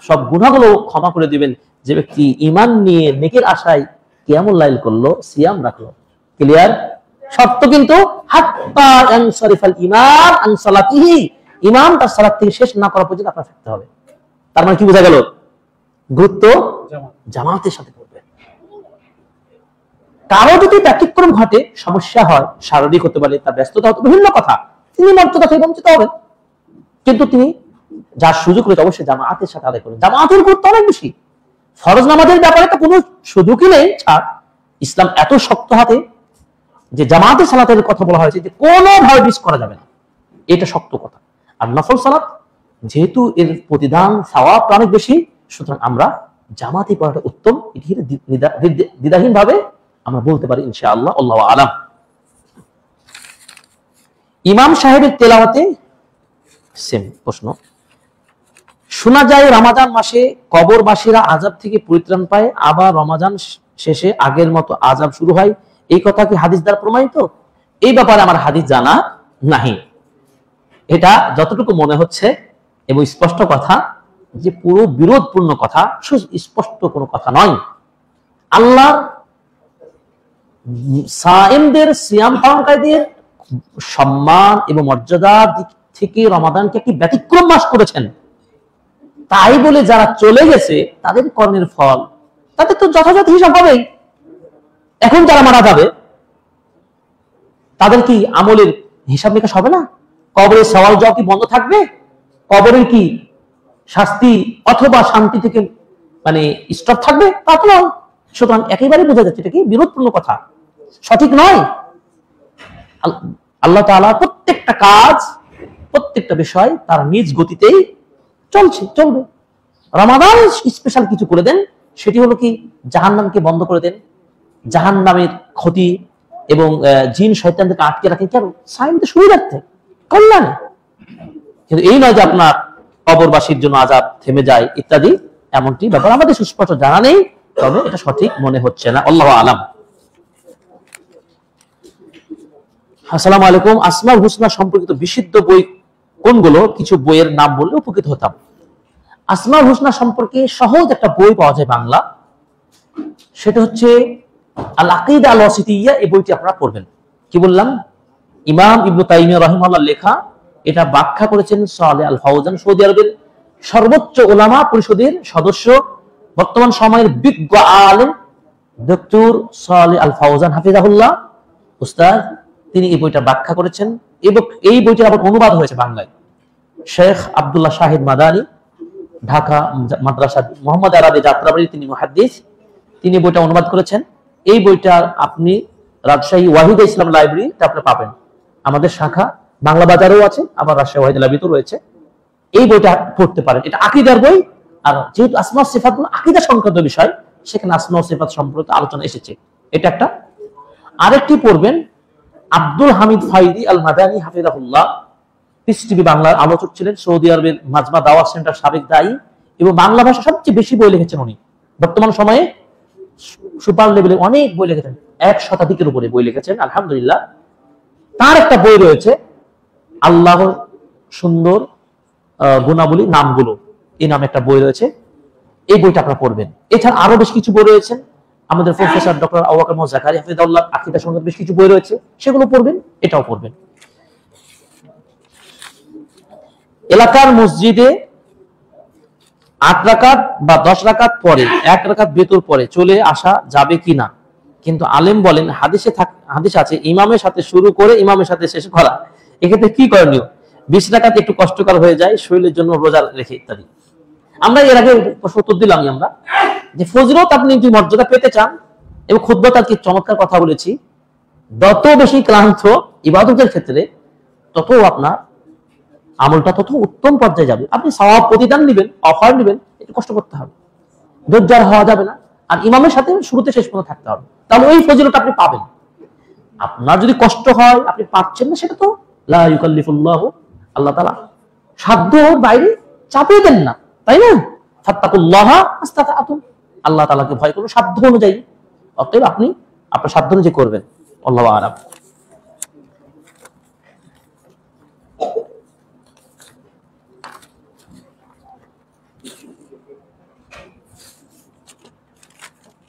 Speaker 1: সব গুনাহগুলো ক্ষমা করে দিবেন যে ব্যক্তি ঈমান নিয়ে নেকির আশায় কিয়ামুল লাইল করলো, সিয়াম রাখলো। ক্লিয়ার? শর্ত কিন্তু হাত্তা ইয়ানসারিফাল ইমাম আন সালাতিহি, ইমাম তার সালাত থেকে শেষ না করা পর্যন্ত আপনার থাকতে হবে। তার মানে কি বোঝা গেল? গুরুত্ব জামাতের সাথে করবে। কারো যদি ব্যতিক্রম ঘটে, সমস্যা হয়, শারীরিক হতে পারে, তার ব্যস্ততা হতে, বিভিন্ন কথা, তিনি মর্যাদা থেকে বঞ্চিত হবেন। কিন্তু তিনি যার সুযোগ রয়েছে অবশ্যই জামাতের সাথে আদায় করবেন। জামাতের গুরুত্ব অনেক বেশি। ফরজ নামাজের ব্যাপারে তো কোনো সুযোগই নেই ছাড়। ইসলাম এত শক্ত হাতে যে জামাতের সালাতের কথা বলা হয়েছে যে কোনোভাবে মিস করা যাবে না, এটা শক্ত কথা। আর নফল সালাত যেহেতু এর প্রতিদান সওয়াব অনেক বেশি, সুতরাং আমরা জামাতে পড়াটা উত্তম, এটি দ্বিধাহীন ভাবে আমরা বলতে পারি ইনশাআল্লাহ। আল্লাহু আ'লাম। ইমাম সাহেবের তেলাওয়াতে সেম প্রশ্ন। শোনা যায় রমাদান মাসে কবরবাসীরা আযাব থেকে পরিত্রাণ পায়, আবার রমাদান শেষে আগের মতো আযাব শুরু হয়, এই কথা কি হাদিস দ্বারা প্রমাণিত? এই ব্যাপারে আমার হাদিস জানা নাই। এটা যতটুকু মনে হচ্ছে এবং স্পষ্ট কথা, যে পুরো বিরোধপূর্ণ কথা, সুস্পষ্ট কোনো কথা নয়। আল্লাহ সায়েমদের, সিয়াম পালনকারীদের সম্মান এবং মর্যাদার দিক থেকে রমাদানকে একটি ব্যতিক্রম মাস করেছেন, তাই বলে যারা চলে গেছে তাদের কর্মের ফল তাদের তো যথাযথ হিসাব হবেই। এখন যারা মারা যাবে তাদের কি আমলের হিসাব নিকাশ হবে না? কবরের সওয়াল জবাব কি বন্ধ থাকবে? কবরের কি শাস্তি অথবা শান্তি থেকে মানে স্টপ থাকবে? তা তো নয়। সুতরাং একেবারে বোঝা যাচ্ছে এটা কি বিরোধপূর্ণ কথা, সঠিক নয়। আল্লাহ তাআলা প্রত্যেকটা কাজ, প্রত্যেকটা বিষয় তার নিজ গতিতেই চলবে। রমাদান স্পেশাল কিছু করে দেন, সেটি হলো কি জাহান্নামকে বন্ধ করে দেন, জাহান্নামের ক্ষতি এবং জিন শয়তানদেরকে আটকে রাখেন। কেন? সাইমতে সুবিধার্থে, কল্যাণে। কিন্তু এই নয় যে আপনার কবরবাসীর জন্য আযাব থেমে যায় ইত্যাদি, এমনটি ব্যাপার আমাদের সুস্পষ্ট জানা নেই, তবে এটা সঠিক মনে হচ্ছে না। আল্লাহু আলাম। আসসালামু আলাইকুম। আসমাউল হুসনা সম্পর্কিত বিশুদ্ধ বই কোনগুলো? কিছু বইয়ের নাম বললে উপকৃত হতাম। আসমাউল হুসনা সম্পর্কে সহজ একটা বই পাওয়া যায় বাংলা, সেটা হচ্ছে আল আকিদা আল ওয়াসিতিয়্যা। এই বইটি আপনারা পড়বেন। কি বললাম? ইমাম ইবনে তাইমিয়া রাহিমাহুল্লাহ লেখা। এটা ব্যাখ্যা করেছেন সালেহ আল ফাওজান, সৌদি আরবের সর্বোচ্চ উলামা পরিষদের সদস্য, বর্তমান সময়ের বিজ্ঞ আলেম ডক্টর সালেহ আল ফাওজান হাফিজাহুল্লাহ উস্তাদ, তিনি এই বইটা ব্যাখ্যা করেছেন এবং এই বইটির আবার অনুবাদ হয়েছে বাংলায়। শেখ আব্দুল্লাহ শাহিদ মাদানী, ঢাকা মাদ্রাসা মোহাম্মদ আরাবি যাত্রাবাড়ি, তিনি মুহাদ্দিস, তিনি বইটা অনুবাদ করেছেন। এই বইটা আপনি রাজশাহী ওয়াহিদা ইসলাম লাইব্রেরিতে আপনি পাবেন। আমাদের শাখা বাংলা বাজারেও আছে, আবার রাজশাহী ওয়াহিদা লাইব্রেরিতেও রয়েছে। এই বইটা পড়তে পারেন। এটা আকীদার বই, আর যেহেতু আসমা ও সিফাত আকীদা সংক্রান্ত বিষয়, সেখানে আসমা ও সিফাত সম্পর্কে আলোচনা এসেছে। এটা একটা। আরেকটি পড়বেন আব্দুল হামিদ ফাইদি আল মাদানী হাফিজাহুল্লাহ, পিস টিভি বাংলার আলোচক ছিলেন, সৌদি আরবের মাজমা দাওয়াত সেন্টার সাবেক দায়ী এবং বাংলা ভাষা সবচেয়ে বেশি বই লিখেছেন উনি। বর্তমান সময়ে সুপার লেভেলে অনেক বই লিখেছেন, 1 শতাধিকের উপরে বই লিখেছেন আলহামদুলিল্লাহ। তার একটা বই রয়েছে আল্লাহর সুন্দর গুণাবলী নামগুলো, এই নামে একটা বই রয়েছে। এই বইটা আপনারা পড়বেন। এছাড়া আরো বেশ কিছু বই রয়েছে। আমাদের প্রফেসর ডক্টর আবু বকর মোহাম্মদ জাকারিয়া হাফিজাহুল্লাহ আকীদা সংক্রান্ত বেশ কিছু বই রয়েছে, সেগুলো পড়বেন, এটাও পড়বেন। এলাকার মসজিদে 8 রাকাত বা 10 রাকাত পরে 1 রাকাত বেতর পরে চলে আসা যাবে কিনা? কিন্তু আলেম বলেন হাদিস আছে ইমামের সাথে শুরু করে ইমামের সাথে শেষ করা। এক্ষেত্রে কি করণীয়? 20 রাকাত একটু কষ্টকর হয়ে যায় শরীরের জন্য, রোজা রেখে ইত্যাদি। আমরা এর আগে উত্তর দিলাম আমরা যে ফজিলত আপনি যদি মর্যাদা পেতে চান, এবং খুতবাতে কি চমৎকার কথা বলেছি, যত বেশি ক্লান্ত ইবাদতের ক্ষেত্রে তত আপনার আমলটা তত উত্তম পর্যায়ে যাবে। আপনি সওয়াব প্রতিদান নেবেন, অফার নেবেন, একটু কষ্ট করতে হবে, ধৈর্য হওয়া যাবে না, আর ইমামের সাথে শুরুতে শেষ পর্যন্ত থাকতে হবে, তাহলে ওই ফজিলত আপনি পাবেন। আপনার যদি কষ্ট হয়, আপনি পাচ্ছেন না, সেটা তো লা ইউকাল্লিফুল্লাহু, আল্লাহ তাআলা সাধ্যর বাইরে চাপিয়ে দেন না, তাই না? ফাত্তাকুল্লাহা মাসতাতাতুম, আল্লাহ তাআলাকে ভয় করুন সাধ্য অনুযায়ী। অতএব আপনি আপনার সাধ্য অনুযায়ী করবেন। আল্লাহু আ'লাম।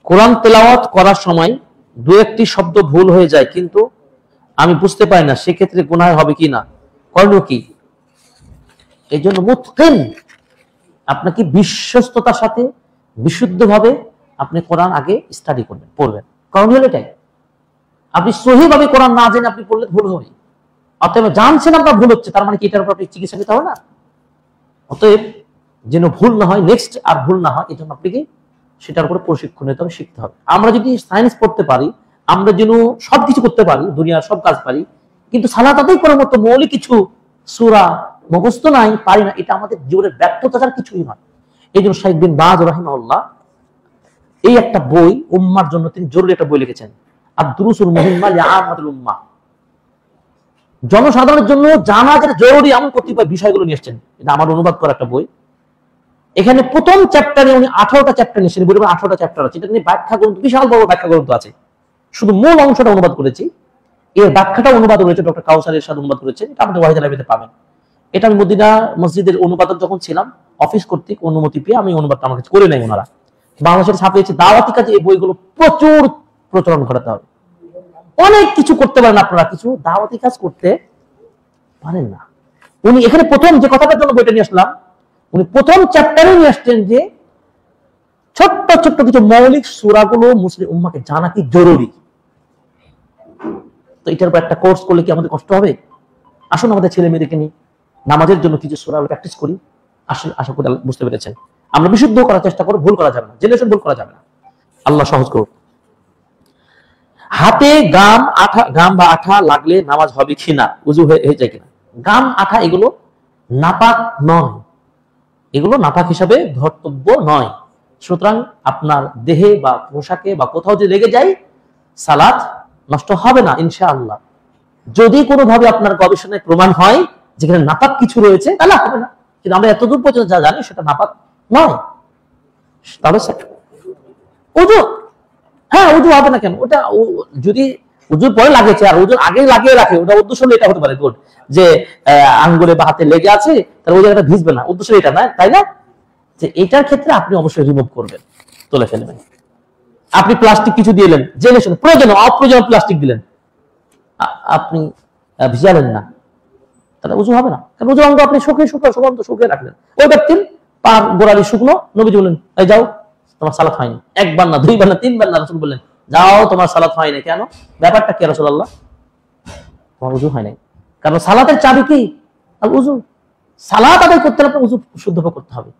Speaker 1: কোরআন তেলাওয়াত করার সময় 2-1টি শব্দ ভুল হয়ে যায়, কিন্তু আমি বুঝতে পারি না, সেক্ষেত্রে গুনাহ হবে কি না, করণীয় কি? এই জন্য মুতকিন, আপনাকে বিশ্বস্ততার সাথে বিশুদ্ধভাবে আপনি কোরআন আগে স্টাডি করবেন, পড়বেন। করণীয় হলো এটাই। আপনি সহিভাবে কোরআন না জেনে আপনি পড়লে ভুল হবে। অতএব জানছেন আপনার ভুল হচ্ছে, তার মানে কি এটার উপর আপনি চিকিৎসা নিতে হবে না? অতএব যেন ভুল না হয়, নেক্সট আর ভুল না হয়, এই জন্য আপনাকে সেটার উপরে প্রশিক্ষণ নিতে হবে, শিখতে হবে। আমরা যদি সায়েন্স পড়তে পারি, আমরা যেন সবকিছু করতে পারি, দুনিয়ার সব কাজ পারি, কিন্তু সালাত আদায় করার মতো মৌলিক কিছু সূরা মুখস্থ নাই, পারি না, এটা আমাদের জীবনের ব্যর্থতা ছাড়া কিছুই নয়। এই জন্য শাইখ বিন বাজ রাহিমাহুল্লাহ এই একটা বই উম্মার জন্য তিনি জরুরি একটা বই লিখেছেন, আদ-দুরুসুল মুহিম্মা লিআমাতুল উম্মাহ। জনসাধারণের জন্য জানা যেটা জরুরি এমন কতিপয় বিষয়গুলো নিয়ে এসেছেন। এটা আমার অনুবাদ করা একটা বই। এখানে প্রথম চ্যাপ্টারে উনি 18টা চ্যাপ্টার নিয়েছেন, বইয়ের 18টা চ্যাপ্টার আছে। এটা নিয়ে ব্যাখ্যা গ্রন্থ, বিশাল বড় ব্যাখ্যা গ্রন্থ আছে। শুধু মূল অংশটা অনুবাদ করেছি, এর ব্যাখ্যাটা অনুবাদ করেছে ডক্টর কাউসার এরশাদ, অনুবাদ করেছেন। এটা আমাদের ওয়াহিদা লাইব্রেরিতে পাবেন। এটা আমি মদিনা মসজিদের অনুবাদক যখন ছিলাম, অফিস কর্তৃক অনুমতি পেয়ে আমি অনুবাদটা আমার কাছে করে নেই। ওনারা বাংলাদেশের ছাপিয়েছে, দাওয়াতি কাজে এই বইগুলো প্রচুর প্রচলন ঘটাতে হবে। অনেক কিছু করতে পারেন, আপনারা কিছু দাওয়াতি কাজ করতে পারেন না। উনি এখানে প্রথম যে কথাটার জন্য বইটা নিয়ে আসলাম, উনি প্রথম চ্যাপ্টারে নিয়ে আসছেন যে ছোট্ট ছোট্ট কিছু মৌলিক সূরাগুলো মুসলিম উম্মাহকে জানা কি জরুরি। তো এটার উপর একটা কোর্স করলে কি আমাদের কষ্ট হবে? আসুন আমাদের ছেলে মেয়েদেরকে নিয়ে নামাজের জন্য কিছু সূরা প্র্যাকটিস করি। আসলে আশা করি বুঝতে পেরেছেন। আমরা বিশুদ্ধ করার চেষ্টা করব, ভুল করা যাবে না, জেনারেশন ভুল করা যাবে না। আল্লাহ সহজ করুন। হাতে গাম বা আঠা লাগলে নামাজ হবে কিনা, উযু হয়ে যায় কিনা? গাম আঠা এগুলো নাপাক নয়, এগুলো নাপাক হিসাবে ধর্তব্য নয়। সুতরাং আপনার দেহে বা পোশাকে বা কোথাও যদি লেগে যায়, সালাত নষ্ট হবে না ইনশাআল্লাহ। যদি কোনোভাবে আপনার গবেষণায় প্রমাণ হয় যেখানে নাপাক কিছু রয়েছে, তাহলে হবে না। কিন্তু আমরা এতদূর পর্যন্ত যা জানি সেটা নাপাক নয়। তাহলে উযু, হ্যাঁ উযু হবে না কেন? ওটা যদি উযুর পরে লাগেছে আর উযুর আগে লাগিয়ে রাখে, ওটা উদ্দেশ্য হলে এটা হতে পারে গুড, যে আঙ্গুলে বা হাতে লেগে আছে তাহলে ওই জায়গাটা ভিজবে না, উদ্দেশ্য এটা না, তাই না? যে এটার ক্ষেত্রে আপনি অবশ্যই রিমুভ করবেন, তুলে ফেলবেন। আপনি প্লাস্টিক কিছু দিলেন, জেনে শুনে প্রয়োজন অপ্রয়োজন প্লাস্টিক দিলেন, আপনি ভিজালেন না, তাহলে উযু হবে না। কারণ উযু অঙ্গ আপনি শুকিয়ে রাখলেন। ওই ব্যক্তির পার গোড়ালি শুকনো, নবীজি বললেন এই যাও তোমার সালাত হয়নি। একবার না, দুইবার না, তিনবার না, রাসূল বললেন যাও তোমার সালাত হয়নি। কেন? ব্যাপারটা কি রাসূলুল্লাহ? তোমার উযু হয় নাই। কারণ সালাতের চাবি কি? আল উযু। সালাত আদায় করতে হলে আপনার উযু শুদ্ধ করতে হবে।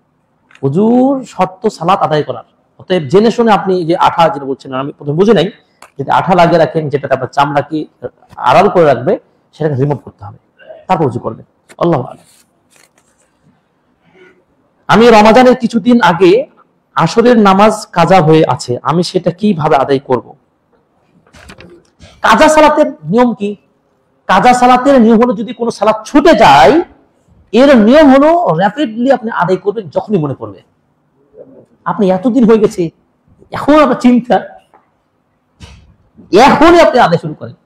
Speaker 1: উযুর শর্ত সালাত আদায় করার। অতএব জেনে শুনে আপনি যে আঠা যেটা বলছেন, আমি প্রথমে বুঝি নাই, যদি আঠা লাগিয়ে রাখেন যেটাতে আপনার চামড়া কি আড়াল করে রাখবে, সেটাকে রিমুভ করতে হবে, তারপর উযু করবেন। আল্লাহু আ'লাম। আমি রমাজানের কিছুদিন আগে আসরের নামাজ কাজা হয়ে আছে, আমি সেটা কিভাবে আদায় করব? কাজা সালাতের নিয়ম কি? কাজা সালাতের নিয়ম হলো যদি কোনো সালাত ছুটে যায়, এর নিয়ম হলো র্যাপিডলি আপনি আদায় করবেন যখনই মনে পড়বে। আপনি এতদিন হয়ে গেছে, এখন আপনার চিন্তা, এখনই আপনি আদায় শুরু করেন।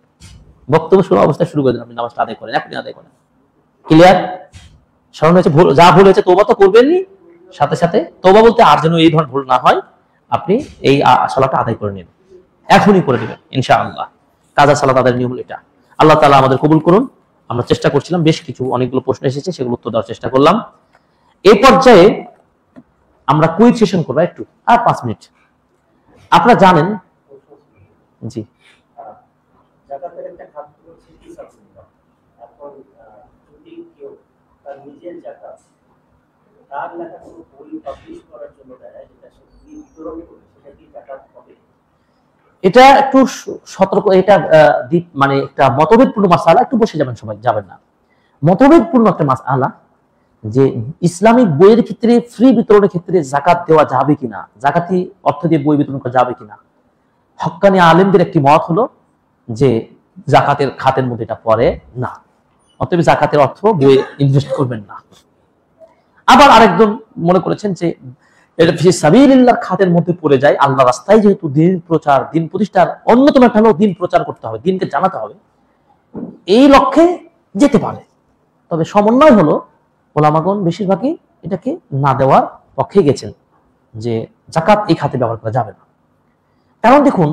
Speaker 1: বক্তব্য শোনা অবস্থায় শুরু করে দেন, আপনি নামাজটা আদায় করেন, এখনই আদায় করেন। ক্লিয়ার? স্মরণ হয়েছে, যা ভুল হয়েছে তওবা তো করবেনই, সাথে সাথে তওবা বলতে আর যেন এই ধরনের ভুল না হয়, আপনি এই সালাতটা আদায় করে নিন, এখনই করে নেবেন ইনশাআল্লাহ। কাজা সালাত আদায়ের নিয়ম এটা। আল্লাহ তাআলা আমাদের কবুল করুন। আমরা চেষ্টা করছিলাম, বেশ কিছু অনেকগুলো প্রশ্ন এসেছে, সেগুলো উত্তর দেওয়ার চেষ্টা করলাম। এই পর্যায়ে আমরা কুইজ সেশন করব একটু, আর 5 মিনিট। আপনারা জানেন, জি
Speaker 2: জাকাতের একটা খাত হচ্ছে ফিসাবিলিল্লাহ। এখন যদি কেউ তার নিজের জাকাত তার লেখা কোনো বই পাবলিশ করার জন্য দেয়, যেটা সে বিতরণ করে, সেটা কি জাকাত হবে?
Speaker 1: এটা একটু সতর্ক, এটা মানে একটা মতভেদপূর্ণ মাসআলা, একটু বসে যাবেন, সবাই যাবেন না। মতভেদপূর্ণ একটা মাসআলা যে ইসলামিক বইয়ের ক্ষেত্রে ফ্রি বিতরণের ক্ষেত্রে যাকাত দেওয়া যাবে কিনা, জাকাতি অর্থ দিয়ে বই বিতরণ করা যাবে কিনা। হক্কানি আলেমদের একটি মত হলো যে জাকাতের খাতের মধ্যে এটা পড়ে না, অতএব জাকাতের অর্থ বইয়ে ইনভেস্ট করবেন না। আবার আরেকজন মনে করেছেন যে এটা ফিসাবিলিল্লাহর খাতের মধ্যে পড়ে যায়, আল্লাহ রাস্তায় যেহেতু দিন প্রচার, দিন প্রতিষ্ঠার অন্যতম একটা হলো দিন প্রচার করতে হবে, দিনকে জানাতে হবে, এই লক্ষ্যে যেতে পারে। তবে সমন্বয় হলো ওলামাগণ বেশিরভাগই এটাকে না দেওয়ার পক্ষে গেছেন, যে জাকাত এই খাতে ব্যবহার করা যাবে না। কারণ দেখুন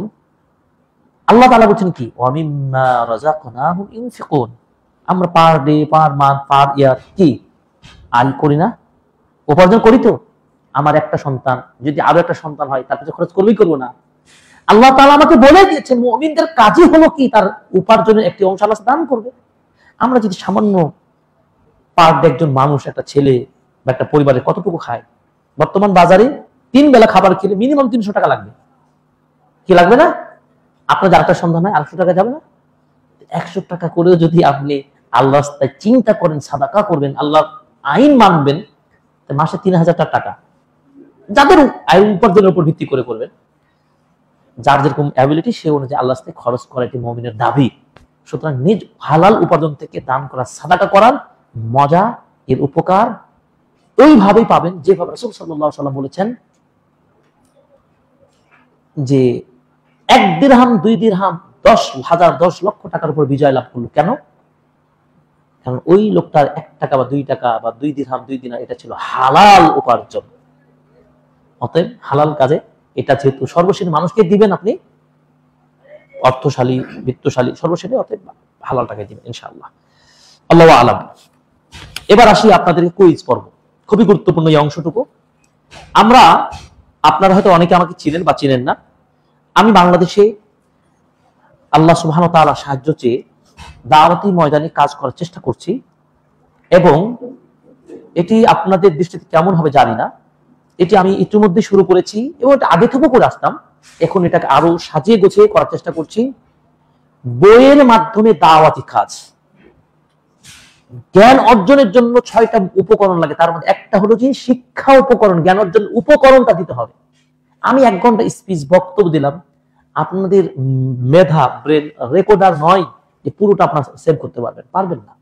Speaker 1: আল্লাহ তাআলা বলছেন কি, ওয়ামিম্মা রাযাকনাহুম ইউনফিকুন, আমরা পার ডে, পার মান্থ, পার ইয়ার কি আয় করি না, উপার্জন করি। তো আমার একটা সন্তান যদি আরো একটা সন্তান হয়, তার পিছনে খরচ করবেই করবো না? আল্লাহ তাআলা আমাকে বলে দিয়েছেন মুমিনদের কাজই হলো কি, তার উপার্জনের একটি অংশ আল্লাহ দান করবে। আমরা যদি সামান্য পার ডে একজন মানুষ, একটা ছেলে বা একটা পরিবারে কতটুকু খায়, বর্তমান বাজারে 3 বেলা খাবার খেলে মিনিমাম 300 টাকা লাগবে, কি লাগবে না? আপনার যার একটা সন্তান হয় 800 টাকা যাবে না? 100 টাকা করেও যদি আপনি আল্লাহর রাস্তায় চিন্তা করেন, সাদাকা করবেন, আল্লাহর আইন মানবেন, মাসে 3000 টাকা, যাদের আয় উপার্জনের উপর ভিত্তি করে করবেন, যার যেরকম অ্যাবিলিটি সে অনুযায়ী আল্লাহর রাস্তায় খরচ করা এটি মুমিনের দাবি। সুতরাং নিজ হালাল উপার্জন থেকে দান করা, সাদাকা করার মজা, এর উপকার ওইভাবেই পাবেন যেভাবে রাসূল সাল্লাল্লাহু আলাইহি ওয়াসাল্লাম বলেছেন যে 1 দিরহাম 2 দিরহাম 10,000 10 লক্ষ টাকার উপর বিজয় লাভ করলো। কেন? কারণ ওই লোকটার 1 টাকা বা 2 টাকা বা 2 দিরহাম 2 দিনার এটা ছিল হালাল উপার্জন। অতএব হালাল কাজে এটা যেহেতু সর্বশেষ মানুষকে দিবেন, আপনি অর্থশালী, বিত্তশালী, সর্বশেষে অতএব হালাল টাকায় দিবেন ইনশাআল্লাহ। আল্লাহু আলাম। এবার আসি আপনাদেরকে কুইজ পর্ব, খুবই গুরুত্বপূর্ণ এই অংশটুকু। আমরা, আপনারা হয়তো অনেকে আমাকে চিনেন বা চিনেন না, আমি বাংলাদেশে আল্লাহ সুবহানাহু ওয়া তাআলার সাহায্য চেয়ে দাওয়াতি ময়দানে কাজ করার চেষ্টা করছি, এবং এটি আপনাদের দৃষ্টিতে কেমন হবে জানি না। এটি আমি ইতিমধ্যে শুরু করেছি এবং এটা আগে থেকেও করে আসতাম, এখন এটাকে আরো সাজিয়ে গুছিয়ে করার চেষ্টা করছি। বইয়ের মাধ্যমে দাওয়াতি কাজ, জ্ঞান অর্জনের জন্য 6টা উপকরণ লাগে, তার মধ্যে একটা হলো যে শিক্ষা উপকরণ, জ্ঞান অর্জন উপকরণটা দিতে হবে। আমি 1 ঘন্টা স্পিচ বক্তব্য দিলাম, আপনাদের মেধা, ব্রেন রেকর্ডার নয় যে পুরোটা আপনারা সেভ করতে পারবেন না।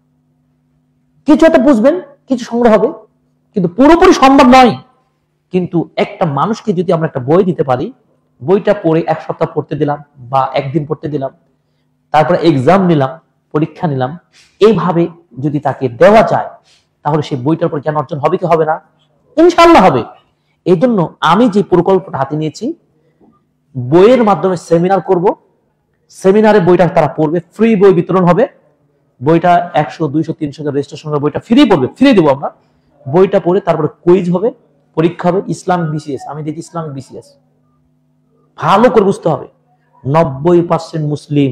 Speaker 1: কিছু একটা বুঝবেন, কিছু সংগ্রহ হবে, কিন্তু পুরোপুরি সম্ভব নয়। কিন্তু একটা মানুষকে যদি আমরা একটা বই দিতে পারি, বইটা পড়ে 1 সপ্তাহ পড়তে দিলাম বা 1 দিন পড়তে দিলাম, তারপরে এক্সাম নিলাম, পরীক্ষা নিলাম, এইভাবে যদি তাকে দেওয়া যায়, তাহলে সেই বইটার উপর জ্ঞান অর্জন হবে কি হবে না? ইনশাআল্লাহ হবে। এই জন্য আমি যে প্রকল্পটা হাতে নিয়েছি, বইয়ের মাধ্যমে সেমিনার করব। সেমিনারে বইটা তারা পড়বে, ফ্রি বই বিতরণ হবে। বইটা 100, 200, 300 রেজিস্ট্রেশন হবে, বইটা ফ্রি পড়বে, ফ্রি দেবো আমরা। বইটা পড়ে তারপরে কুইজ হবে, পরীক্ষা হবে, ইসলামিক বিসিএস, আমি দেখি ইসলামিক বিসিএস ভালো করে বুঝতে হবে। 90% মুসলিম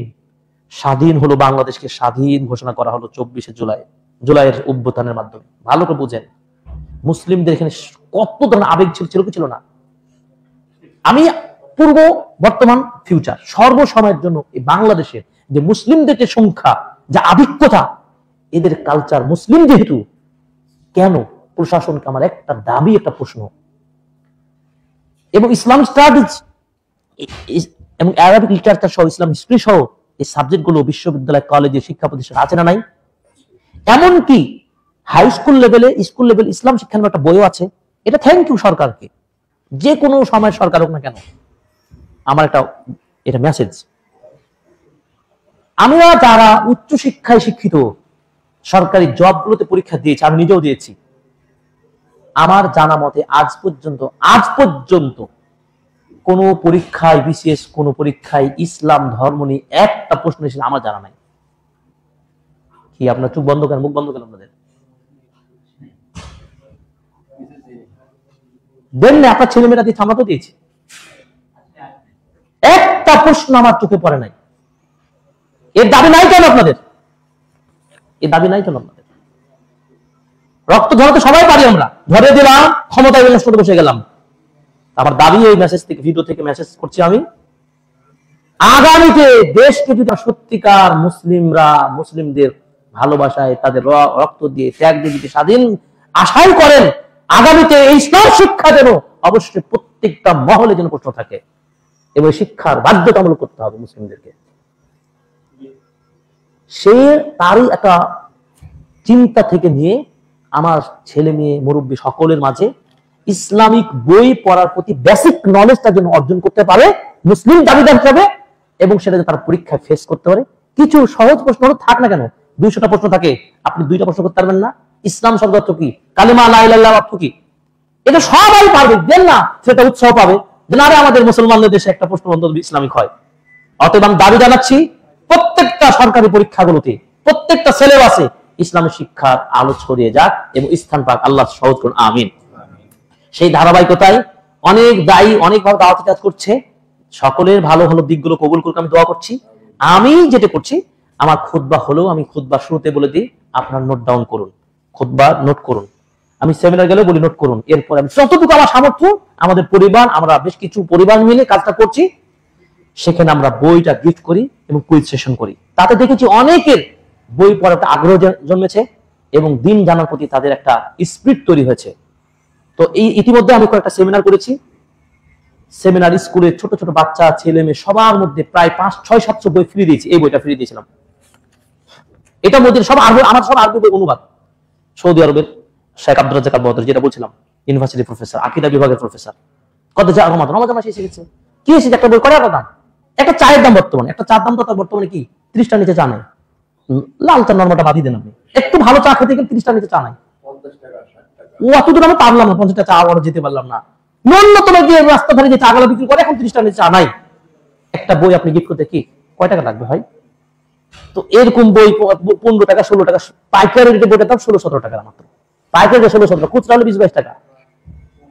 Speaker 1: স্বাধীন হলো, বাংলাদেশকে স্বাধীন ঘোষণা করা হলো 24শে জুলাই, জুলাইয়ের অভ্যুত্থানের মাধ্যমে। ভালো করে বুঝেন, মুসলিমদের এখানে কত ধরনের আবেগ ছিল কি ছিল না। আমি পূর্ব, বর্তমান, ফিউচার সর্বসময়ের জন্য এই বাংলাদেশের যে মুসলিমদের যে সংখ্যা, যা আধিক্যতা, এদের কালচার মুসলিম যেহেতু, কেন প্রশাসনকে আমার একটা দাবি, একটা প্রশ্ন, এবং ইসলাম স্টাডিজ এবং আরবিক লিটারেচার সহ, ইসলাম হিস্ট্রি সহ এই সাবজেক্টগুলো বিশ্ববিদ্যালয়, কলেজে, শিক্ষা প্রতিষ্ঠান আছে না নাই? এমনকি হাই স্কুল লেভেলে, স্কুল লেভেল ইসলাম শিক্ষা নামে একটা বইও আছে। এটা থ্যাংক ইউ সরকারকে, যে কোনো সময় সরকার হোক না কেন, আমার এটা মেসেজ। আমরা যারা উচ্চ শিক্ষায় শিক্ষিত, সরকারি জবগুলোতে পরীক্ষা দিয়েছি, আমি নিজেও দিয়েছি, আমার জানা মতে আজ পর্যন্ত কোন পরীক্ষায়, বিশেষ কোন পরীক্ষায় ইসলাম ধর্ম নিয়ে একটা প্রশ্ন এসেছে আমার জানা নাই। কি আপনার চোখ বন্ধ কেন, মুখ বন্ধ কেন আপনাদের? দেন না, আপনার ছেলে মেয়েরা দিয়ে আমরা তো দিয়েছি, একটা প্রশ্ন আমার চোখে পড়ে নাই। এর দাবি নাই কেন আপনাদের? এর দাবি নাই কেন আপনাদের? রক্ত ঝরাতে সবাই পারি, আমরা ধরে দিলাম, ক্ষমতায় নষ্ট করে বসে গেলাম। আমার দাবি, এই মেসেজ থেকে, ভিডিও থেকে মেসেজ করছি আমি, আগামীতে দেশকে যদি সত্যিকার মুসলিমরা মুসলিমদের ভালোবাসায়, তাদের রক্ত দিয়ে, ত্যাগ দিয়ে যদি স্বাধীন আশাই করেন, আগামীতে এই ইসলাম শিক্ষা যেন অবশ্যই প্রত্যেকটা মহলে যেন প্রশ্ন থাকে, এবং শিক্ষার বাধ্যতামূলক করতে হবে মুসলিমদেরকে। সে তারই একটা চিন্তা থেকে নিয়ে আমার ছেলে মেয়ে, মুরব্বী সকলের মাঝে ইসলামিক বই পড়ার প্রতি বেসিক নলেজটা যেন অর্জন করতে পারে মুসলিম দাবিদার হিসাবে, এবং সেটা তার পরীক্ষায় ফেস করতে পারে। কিছু সহজ প্রশ্ন থাক না কেন, 200টা প্রশ্ন থাকে, আপনি 2টা প্রশ্ন করতে পারবেন না? ইসলাম শব্দ অর্থ কি, কালিমা লা ইলাহা ইল্লাল্লাহ অর্থ কি, এটা সবাই পারবে, দেন না সেটা উৎসাহ পাবে যে না রে, আমাদের মুসলমানদের দেশে একটা প্রশ্ন অন্তত ইসলামিক হয়। অতএব আমি দাবি জানাচ্ছি, প্রত্যেকটা সরকারি পরীক্ষাগুলোতে, প্রত্যেকটা সিলেবাসে ইসলামের শিক্ষার আলো ছড়িয়ে যাক এবং স্থান পাক, আল্লাহ সহজ করুন, আমিন। সেই ধারাবাহিকতায় অনেক দায়ী অনেকভাবে দাওয়াতি কাজ করছে, সকলের ভালো ভালো দিকগুলো কবুল করুক, আমি দোয়া করছি। আমি যেটা করছি, আমার খুতবা হলেও আমি খুতবা শুরুতে বলে দিই, আপনার নোট ডাউন করুন, খুতবা নোট করুন। আমি সেমিনার গেলেও বলি নোট করুন। এরপর আমি যতটুকু আমার সামর্থ্য, আমাদের পরিবার, আমরা বেশ কিছু পরিবার মিলে কাজটা করছি, সেখানে আমরা বইটা গিফট করি এবং কুইজ সেশন করি। তাতে দেখেছি অনেকের বই পড়ার একটা আগ্রহ জন্মেছে এবং দিন জানার প্রতি তাদের একটা স্পিরিট তৈরি হয়েছে। তো এই ইতিমধ্যে আমি কয়েকটা সেমিনার করেছি। সেমিনার স্কুলে ছোট ছোট বাচ্চা, ছেলে মেয়ে সবার মধ্যে প্রায় 500-600-700 বই ফ্রি দিয়েছি। এই বইটা ফ্রি দিয়েছিলাম। এটার মধ্যে সব আরবি, আমার সব আরবি বই অনুবাদ। সৌদি আরবের শেখ আব্দুর রাজ্জাক আল বদর, যেটা বলছিলাম, ইউনিভার্সিটি প্রফেসর, আকীদা বিভাগের প্রফেসর, কত যা রমাদান মাসে এসে গেছে। কি এসেছে? একটা বই কয় টাকা দাম? একটা চায়ের দাম বর্তমানে, একটা চার দাম তো তার বর্তমানে কি 30টার নিচে চা নেই। লাল চা নর্মালটা বাদি দেন আপনি, একটু ভালো চা খেতে গেলে 30টার নিচে চা নাই। ও অতদূর আমি পারলাম না, 50টা চা আবার যেতে পারলাম না। ন্যূনতম গিয়ে রাস্তা ধারে যে চা গুলো বিক্রি করে, এখন 30টার নিচে চা নাই। একটা বই আপনি গিফট করতে কি কয় টাকা লাগবে ভাই? তো এরকম বই 15 টাকা 16 টাকা, পাইকারি রেটে বইটার দাম 16-17 টাকা মাত্র, পাইকারি 16-17, খুচরা হলে 20-22 টাকা,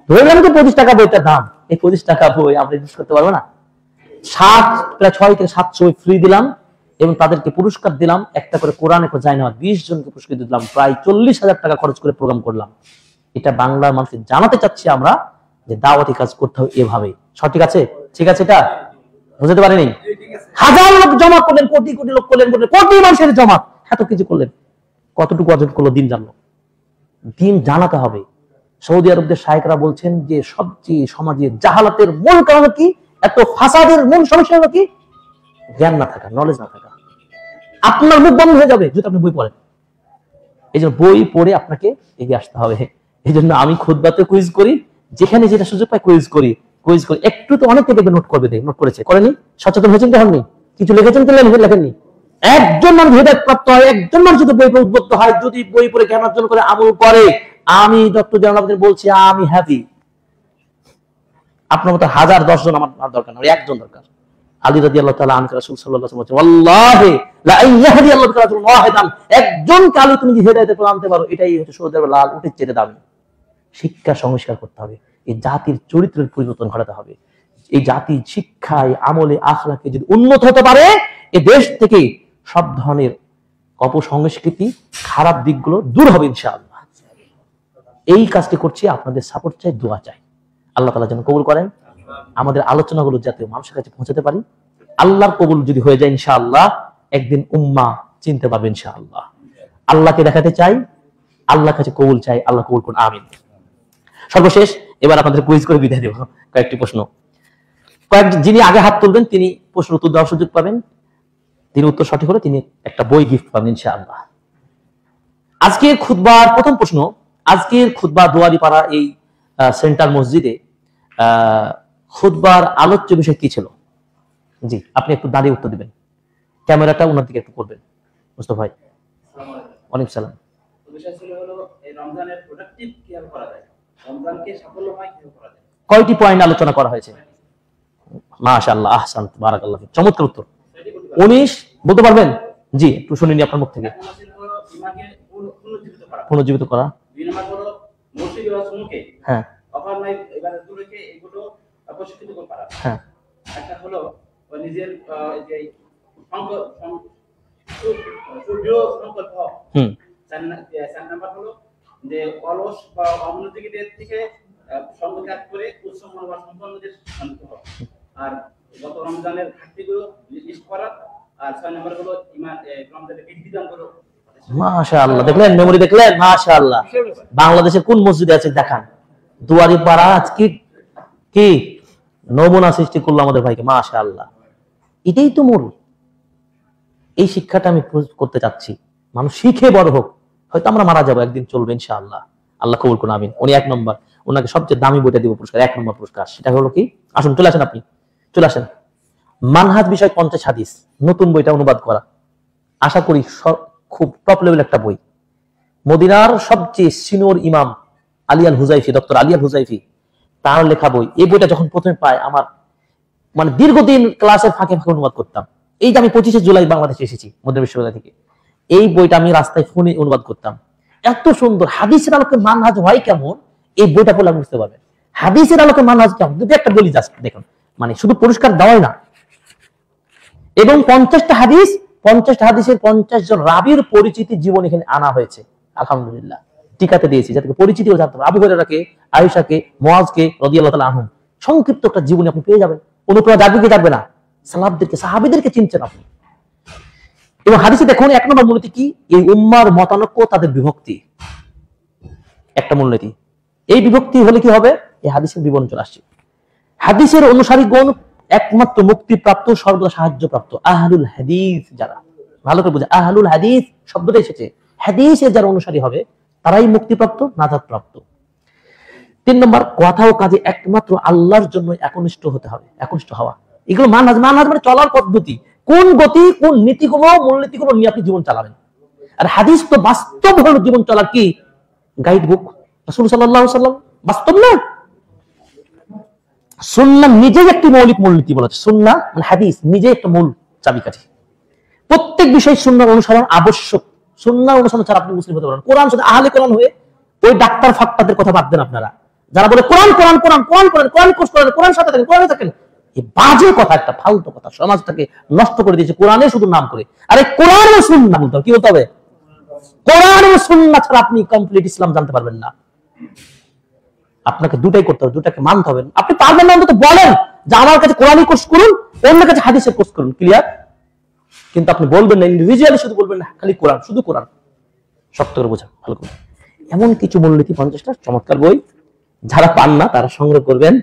Speaker 1: ধরে গেলাম তো 25 টাকা বইটার দাম। এই 25 টাকা বই আপনি ইউজ করতে পারবে না। প্রায় 6 থেকে 700 বই ফ্রি দিলাম এবং তাদেরকে পুরস্কার দিলাম, একটা করে কোরআন একটা যায় না, 20 জনকে পুরস্কার দিলাম, প্রায় 40,000 টাকা খরচ করে প্রোগ্রাম করলাম। এটা বাংলার মানুষকে জানাতে চাচ্ছি আমরা যে দাওয়াতি কাজ করতে হবে এভাবে। সঠিক আছে? ঠিক আছে? এটা বুঝতে পারেনি? হাজার লোক জমা করলেন, কোটি কোটি লোক করলেন, কোটি মানুষের জমা, এত কিছু করলেন, কতটুকু অর্জন করলো? দিন জানলো। দিন জানাতে হবে। সৌদি আরবদের শায়েখরা বলছেন যে সবচেয়ে সমাজে জাহালাতের মূল কারণ কি, এত ফাসাদের মূল সমস্যা হলো কি? জ্ঞান না থাকা, নলেজ না থাকা। আপনার মুখ বন্ধ হয়ে যাবে যদি আপনি বই পড়েন। এই জন্য বই পড়ে আপনাকে এগিয়ে আসতে হবে। এই জন্য আমি খুতবাতে কুইজ করি, যেখানে যেটা সুযোগ পাই কুইজ করি। একটু তো অনেকে দেখবে নোট করবে, নোট করেছে, করেনি? সচেতন হয়েছেন, হননি? কিছু লিখেছেন তো লেখেননি? একজন মানুষ হেদায়েত প্রাপ্ত হয়, একজন মানুষ যদি বই পড়ে উদ্বুদ্ধ হয়, যদি বই পড়ে জ্ঞান অর্জন করে আমল করে, আমি ডক্টর জালাল বলছি আমি হ্যাপি। আপনার মতো 1000-10 জন আমার দরকার না, একজন দরকার। আলী রাদিয়াল্লাহু তাআলা আনহু রাসূল সাল্লাল্লাহু আলাইহি ওয়াসাল্লাম বলেছেন, ওয়াল্লাহি লা ইয়াহদি আল্লাহু বিকা রাজুলান ওয়াহিদান, একজন কালো তুমি যে হেদায়েতের পথে আনতে পারো, এটাই হচ্ছে সৌদের লাল উটের চেয়ে দামি। শিক্ষা সংস্কার করতে হবে, এই জাতির চরিত্রের পরিবর্তন ঘটাতে হবে। এই জাতি শিক্ষায়, আমলে, আখলাকে যদি উন্নত হতে পারে, এই দেশ থেকে সব ধরনের অপসংস্কৃতি, খারাপ দিকগুলো দূর হবে ইনশাআল্লাহ। এই কাজটি করছি, আপনাদের সাপোর্ট চাই, দোয়া চাই। আল্লাহ তাআলা যেন কবুল করেন। আমাদের আলোচনাগুলো যাতে মানুষের কাছে পৌঁছাতে পারি, আল্লাহর কবুল যদি হয়ে যায় ইনশাআল্লাহ, একদিন উম্মাহ চিনতে পারবে ইনশাআল্লাহ। আল্লাহকে দেখাতে চাই, আল্লাহর কাছে কবুল চাই, আল্লাহ কবুল করুন, আমিন। সর্বশেষ এবার আপনাদের কুইজ করে বিদায় দেব। কয়েকটি প্রশ্ন, যিনি আগে হাত তুলবেন তিনি প্রশ্ন উত্তর দেওয়ার সুযোগ পাবেন। তিনি উত্তর সঠিক হলে তিনি একটা বই গিফট পাবেন ইনশাআল্লাহ। আজকের খুতবার প্রথম প্রশ্ন, আজকের খুতবা দুয়ারিপাড়া এই সেন্ট্রাল মসজিদে খুতবার আলোচ্য বিষয় কি ছিল? জি, আপনি একটু দাঁড়িয়ে উত্তর দিবেন, ক্যামেরাটা ওনার দিকে একটু করবেন। মুস্তাফা ভাই। ওয়ালাইকুম সালাম।
Speaker 3: বিষয় ছিল হলো এই রমজানের প্রোডাক্টিভ কিভাবে করা যায়, রমজানকে সাফল্যময় কিভাবে করা যায়।
Speaker 1: কয়টি পয়েন্ট আলোচনা করা হয়েছে? মাশাআল্লাহ, আহসান, বারাকাল্লাহ, চমৎকার উত্তর। 19 বলতে পারবেন? জি, একটু শুনিনি আপনার মুখ থেকে।
Speaker 3: ইমানকে
Speaker 1: পুনর্জীবিত করা।
Speaker 3: দুই নম্বর হলো মসজিদ ওয়া সুন্নতকে, হ্যাঁ, অফারনাই ইবাদতগুলোকে এগুলো প্রশিক্ষিত করা।
Speaker 1: হ্যাঁ।
Speaker 3: একটা হলো নিজের যে সংকল্প। চার নাম্বার হলো যে অলস বা অমনোযোগীদের থেকে সঙ্গ ত্যাগ করে উৎসব মনোভাব সম্পন্নদের শান্ত হওয়া। আর গত রমজানের ঘাটতিগুলো লিস্ট করা। আর 6 নাম্বার হলো ঈমান রমজানের বিধিবিধানগুলো।
Speaker 1: মাশাআল্লাহ, দেখলেন মেমরি, দেখলেন? মাশাআল্লাহ। বাংলাদেশের কোন মসজিদে আছে দেখান? দুয়ারিপাড়া আজকে কি নমুনা সৃষ্টি করলো আমাদের ভাইকে। মাশাআল্লাহ, এটাই তো মূল। এই শিক্ষাটা আমি করতে চাচ্ছি, মানুষ শিখে বড় হোক। হয়তো আমরা মারা যাবো, একদিন চলবে ইনশাআল্লাহ। আল্লাহ কবুল করুন, আমিন। উনি 1 নম্বর, ওনাকে সবচেয়ে দামি বইটা দিব পুরস্কার, 1 নম্বর পুরস্কার। সেটা হলো কি? আসুন চলে আসেন, আপনি চলে আসেন। মানহাজ বিষয় 50 হাদিস, নতুন বইটা অনুবাদ করা। আশা করি খুব টপ লেভেল একটা বই। মদিনার সবচেয়ে সিনিয়র ইমাম আলী আল হুজাইফি, ডক্টর আলী আল হুজাইফি, তার লেখা বই। এই বইটা যখন প্রথমে পাই, আমার মানে দীর্ঘদিন ক্লাসের ফাঁকে ফাঁকে অনুবাদ করতাম। এই যে আমি 25শে জুলাই বাংলাদেশে এসেছি মধ্য বিশ্ববিদ্যালয় থেকে, এই বইটা আমি রাস্তায় ফোনে অনুবাদ করতাম। এত সুন্দর হাদিসের আলোকে মানহাজ হয় কেমন, এই বইটা পড়লে আপনি বুঝতে পারবেন হাদিসের আলোকে মানহাজ কেমন। যদি একটা বলি জাস্ট দেখুন, মানে শুধু পুরস্কার দেওয়াই না, এবং 50টা হাদিস, 50টা হাদিসের 50 জন রাবীর পরিচিতি জীবন এখানে আনা হয়েছে। আলহামদুলিল্লাহ, টিকাতে দিয়েছি যাতে পরিচিতিও জানতে হবে। আবু হুরায়রাকে, আয়েশাকে, মুআযকে রাদিয়াল্লাহু তাআলা আনহুম, সংক্ষিপ্ত একটা জীবনী আপনি পেয়ে যাবেন। অনুপ্রেরণা জাগবে কি জাগবে না? সাহাবাদেরকে, সাহাবীদেরকে চিনছেন আপনি। এবং হাদিসে দেখুন 1 নম্বর মূলনীতি কি? এই উম্মার মতানৈক্য, তাদের বিভক্তি, একটা মূলনীতি। এই বিভক্তি হলে কি হবে? এই হাদিসের বিবরণ চলে আসছে। হাদিসের অনুসারীগণ একমাত্র মুক্তিপ্রাপ্ত, সর্বদা সাহায্যপ্রাপ্ত আহলুল হাদিস। যারা ভালো করে বুঝে, আহলুল হাদিস শব্দটা এসেছে, হাদিসের যারা অনুসারী হবে তারাই মুক্তিপ্রাপ্ত, নাজাত প্রাপ্ত। 3 নম্বর, কথা ও কাজে একমাত্র আল্লাহর জন্য একনিষ্ঠ হতে হবে, একনিষ্ঠ হওয়া। এগুলো মানহাজ। মানহাজ মানে চলার পদ্ধতি, কোন গতি, কোন নীতিগুলো, মূলনীতিগুলো নিয়ে আপনি জীবন চালাবেন। আর হাদিস তো বাস্তব হলো জীবন চলার কি গাইড বুক। রাসূল সাল্লাল্লাহু আলাইহি ওয়াসাল্লাম বাস্তব না? সুন্নাহ নিজেই একটি মৌলিক মূলনীতি বলা হচ্ছে। সুন্নাহ মানে হাদিস নিজে একটা মূল চাবিকাঠি। প্রত্যেক বিষয় সুন্নাহর অনুসরণ আবশ্যক। সুন্নাহ অনুসরণ ছাড়া আপনি মুসলিম হতে পারেন। কোরআন শুধু আহলে কোরআন হয়ে ওই ডাক্তার ফাক্তারদের কথা বাদ দেন আপনারা, যারা বলে কোরআন কোরআন কোরআন কোরআন করেন, কোরআন কোর্স করেন, কোরআন সাথে থাকেন, কোরআনে থাকেন, এই বাজে কথা, একটা ফালতু কথা, সমাজটাকে নষ্ট করে দিয়েছে কোরআনে শুধু নাম করে। আরে কোরআন ও সুন্নাহ বলতে হবে, কি বলতে হবে? কোরআন ও সুন্নাহ ছাড়া আপনি কমপ্লিট ইসলাম জানতে পারবেন না। আপনাকে দুটাই করতে হবে, দুটাকে মানতে হবে। আপনি পারবেন না অন্তত বলেন যে আমার কাছে কোরআনই কোর্স করুন, অন্য কাছে হাদিসের কোর্স করুন, ক্লিয়ার? কিন্তু আপনি বলবেন না, ইন্ডিভিজুয়ালি শুধু বলবেন না খালি কোরআন, শুধু কোরআন। শক্ত করে বোঝা ভালো করে। এমন কিছু মূলনীতি 50টা চমৎকার বই, যারা পান না তারা সংগ্রহ করবেন।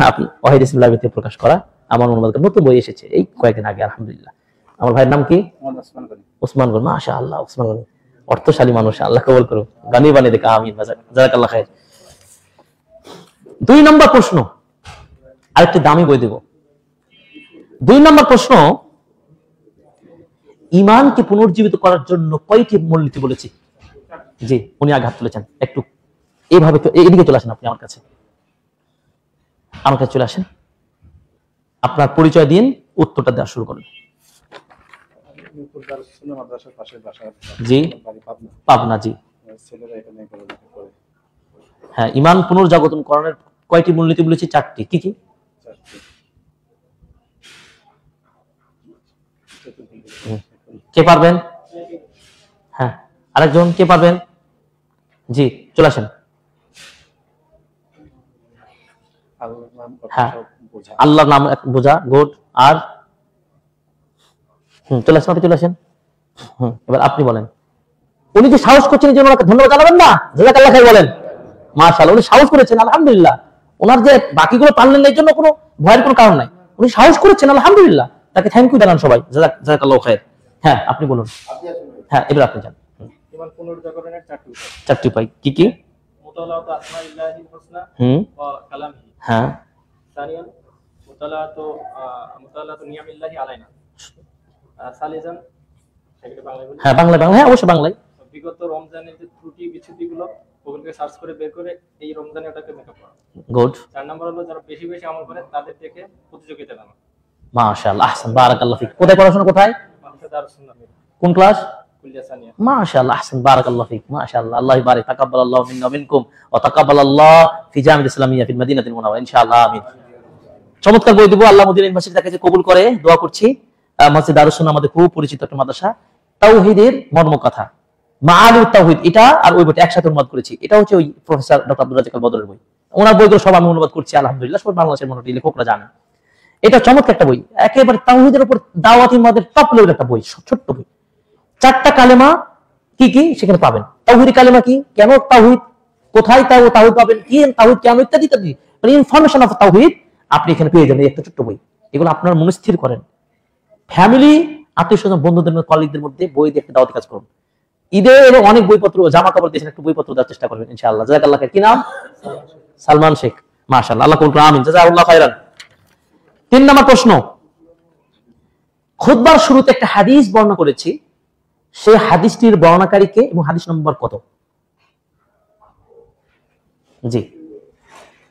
Speaker 1: আপনি ওয়াহিদ ইসলাম লাইব্রেরিতে প্রকাশ করা আমার অনুবাদ নতুন বই এসেছে এই কয়েকদিন আগে, আলহামদুলিল্লাহ। আমার ভাইয়ের নাম কি? ওসমান গনি। মাশাআল্লাহ, ওসমান গনি অর্থশালী মানুষ, আল্লাহ কবুল করুন, গানি বানিয়ে দেখা। আমিন, জাযাকাল্লাহ খাইর। 2 নম্বর প্রশ্ন, আরেকটি দামি বই দেব। 2 নম্বর প্রশ্ন, ঈমানকে পুনর্জীবিত করার জন্য কয়টি মূলনীতি বলেছি? জি, উনি আগে হাত তুলেছেন, একটু এইভাবে এদিকে চলে আসেন, আপনি আমার কাছে চলে আসেন, আপনার পরিচয় দিন, উত্তরটা দেওয়া শুরু করুন। জি, পাবনা। জি হ্যাঁ, ঈমান পুনর্জাগরণ করার কয়টি মূলনীতি বলেছি? 4টি। কি কি? কে পারবেন? হ্যাঁ, আরেকজন কে পারবেন? জি, চলে আসেন। হ্যাঁ, আল্লাহর নাম বোঝা, গুড। আর চলে আসেন, আপনি চলে আসেন। এবার আপনি বলেন। উনি যে সাহস করছেন এই জন্য ওনাকে ধন্যবাদ জানাবেন না? জাযাকাল্লাহ খাইর বলেন। মাশাআল্লাহ, উনি সাহস করেছেন, আলহামদুলিল্লাহ। ওনার যে বাকিগুলো পারলেন না এই জন্য কোনো ভয়ের কোনো কারণ নাই, উনি সাহস করেছেন, আলহামদুলিল্লাহ। তাকে থ্যাংক ইউ জানান সবাই, জাযাকাল্লাহ খাইর। হ্যাঁ, আপনি বলুন। হ্যাঁ, এবার আপনি যান।
Speaker 4: ঈমান পুনর্জাগরণের
Speaker 1: 4টি উপায় কি কি?
Speaker 4: মুতালাআতু আসমাইল্লাহিল হুসনা ওয়া কালামিহি।
Speaker 1: হ্যাঁ।
Speaker 4: সানিয়ান মুতালাআতু নিয়ামিল্লাহি আলাইনা। সালিসান, সেটা বাংলায় বলি।
Speaker 1: হ্যাঁ, বাংলা, হ্যাঁ অবশ্যই বাংলায়।
Speaker 4: বিগত রমজানের যে ত্রুটি বিচ্যুতিগুলো ওগুলোকে সার্চ করে বের করে এই রমজানে ওটাকে মেকআপ করা।
Speaker 1: গুড।
Speaker 4: 4 নম্বর হলো যারা বেশি বেশি আমল করে তাদের থেকে প্রতিযোগিতা নামা।
Speaker 1: মাশাআল্লাহ, আহসান, বারাকাল্লাহ ফিক। কোথায় পড়াশোনা, কোথায়? কোন ক্লাস?
Speaker 4: কুলিয়া সানিয়া।
Speaker 1: মাশাআল্লাহ, আহসান, বারাকাল্লাহ ফিক। মাশাআল্লাহ, আল্লাহ বারিক, তাকাব্বালাল্লাহু মিন্না ওয়া মিনকুম ওয়া তাকাব্বালাল্লাহু ফি জামিআতিল ইসলামিয়্যা ফিল মাদিনাতিল মুনাওয়ারা, ইনশাআল্লাহ, আমিন। চমৎকার বই দেব, আল্লাহ মদিনা ইউনিভার্সিটি তাকে কবুল করে, দোয়া করছি। মসজিদ দারুস সুন্নাহ আমাদের খুব পরিচিত একটা মাদ্রাসা। তাওহীদের মর্মকথা, মাআলুত তাওহীদ, এটা আর ওই বইটা একসাথে অনুবাদ করেছি। এটা হচ্ছে ওই প্রফেসর ডক্টর আব্দুল রাজ্জাক আল বদরের বই। ওনার বইগুলো সব আমি অনুবাদ করছি, আলহামদুলিল্লাহ। সব বাংলাদেশের মোটামুটি লেখকরা জানেন। এটা চমৎকার একটা বই, একেবারে তাওহীদের উপর দাওয়াতি মাদের টপ লেভেল একটা বই, ছোট্ট বই। 4টা কালেমা কি কি সেখানে পাবেন। তাওহীদ কালেমা কি, কেন তাওহীদ, কোথায় তাওহীদ পাবেন, কি তাওহীদ, কেন, ইত্যাদি ইত্যাদি, মানে ইনফরমেশন অফ তাওহীদ আপনি এখানে পেয়ে যাবেন। একটা ছোট্ট বই, এগুলো আপনার মনস্থির করেন, ফ্যামিলি, আত্মীয়স্বজন, বন্ধুদের মধ্যে, কলিগদের মধ্যে বই দিয়ে একটা দাওয়াতি কাজ করুন। ঈদে এর অনেক বইপত্র, জামা কাপড় দিয়েছেন, একটু বইপত্র দেওয়ার চেষ্টা করবেন, ইনশাআল্লাহ। জাযাকাল্লাহ খাইর। কি নাম? সালমান শেখ। মাশাআল্লাহ, আল্লাহ কবুল করুন, আমিন, জাযাকাল্লাহ খাইরান। 3 নম্বর প্রশ্ন, খুতবার শুরুতে একটা হাদিস বর্ণনা করেছি, সেই হাদিসটির বর্ণনাকারীকে এবং হাদিস নম্বর কত? জি,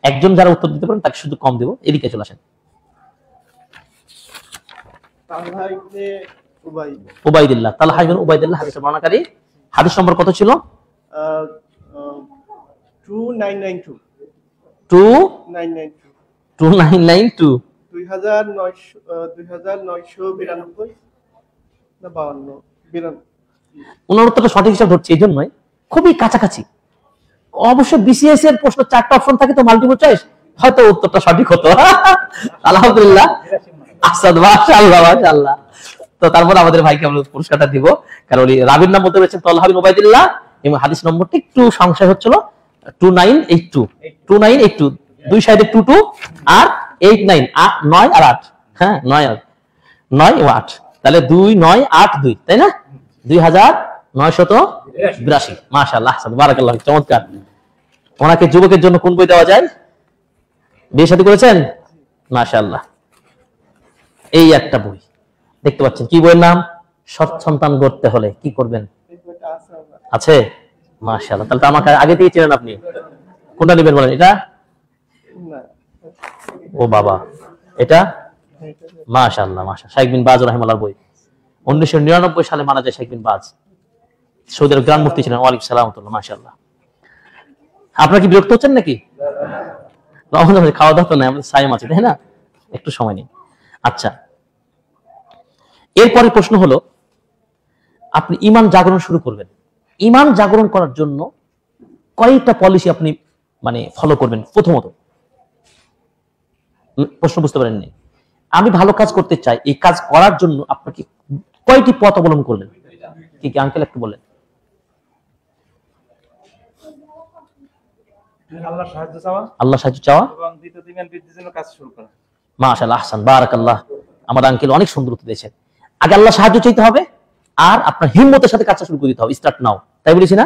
Speaker 1: একজন যারা উত্তর দিতে পারেন তাকে শুধু কম দেব। এদিকে চলে আসেন।
Speaker 4: তালহা ইবনে
Speaker 1: উবাইদুল্লাহ, তালহা ইবনে উবাইদুল্লাহ হাদিসের বর্ণনাকারী। হাদিস নম্বর কত ছিল?
Speaker 4: 2992
Speaker 1: 2992
Speaker 4: 2992 না 52
Speaker 1: ওনার উত্তরটা সঠিক হিসাব ধরছে, এই জন্যই খুবই কাছাকাছি। অবশ্য বিসিএস এর প্রশ্ন 4টা অপশন থাকে তো, মাল্টিপল চয়েস, হয়তো উত্তরটা সঠিক হতো। আলহামদুলিল্লাহ, আসাদ, মাশাআল্লাহ, মাশাআল্লাহ। তো তারপর আমাদের ভাইকে আমরা পুরস্কারটা দিব, কারণ উনি রাবির নাম বলতে পেরেছেন তালহা বিন উবাইদুল্লাহ, এবং হাদিস নম্বরটা একটু সংশয় হচ্ছিল, 2982 দুই সাইডে 22 আর 89, 9 আর 8। হ্যাঁ, 9 ও 8, তাহলে 2982, তাই না? 2982। মাশাআল্লাহ, আহসান, বারাকাল্লাহ, চমৎকার। ওনাকে যুবকের জন্য কোন বই দেওয়া যায়? বিয়ে শাদী করেছেন? মাশাআল্লাহ, এই একটা বই দেখতে পাচ্ছেন। কি বইয়ের নাম? সৎ সন্তান গড়তে হলে কি করবেন, আছে? মাশাআল্লাহ, তাহলে তো আমাকে আগে থেকে চেনেন আপনি। কোনটা নেবেন বলেন? এটা? ও বাবা, এটা মাশাআল্লাহ মাশাআল্লাহ। শাইখ বিন বাজ রাহিমাহুল্লাহর বই। 1999 সালে মারা যায় শাইখ বিন বাজ। সৌদি আরব গ্রান্ড মুফতি ছিলেন। ওয়ালাইকুম সালাম ওয়া রাহমাতুল্লাহ। মাশাআল্লাহ। আপনারা কি বিরক্ত হচ্ছেন নাকি? খাওয়া দাওয়া তো নাই, আমাদের সাইম আছে, তাই না? একটু সময় নেই। আচ্ছা, এরপরে প্রশ্ন হলো, আপনি ঈমান জাগরণ শুরু করবেন। ঈমান জাগরণ করার জন্য কয়টা পলিসি আপনি মানে ফলো করবেন? প্রথমত, প্রশ্ন বুঝতে পারেননি, আমি ভালো কাজ করতে চাই, এই কাজ করার জন্য আপনাকে কয়টি পথ অবলম্বন করবেন? কি কি আঙ্কেল একটু বলেন।
Speaker 5: আল্লাহর সাহায্য চাওয়া,
Speaker 1: আল্লাহ সাহায্য চাওয়া,
Speaker 5: এবং দ্বিতীয় ঈমান বৃদ্ধির জন্য কাজ শুরু করা।
Speaker 1: মাশাআল্লাহ, আহসান, বারাকাল্লাহ। আমার আঙ্কেল অনেক সুন্দর উত্তর দিয়েছেন। আগে আল্লাহ সাহায্য চাইতে হবে, আর আপনার হিম্মতের সাথে কাজটা শুরু করে দিতে হবে। স্টার্ট নাও, তাই বলেছি না?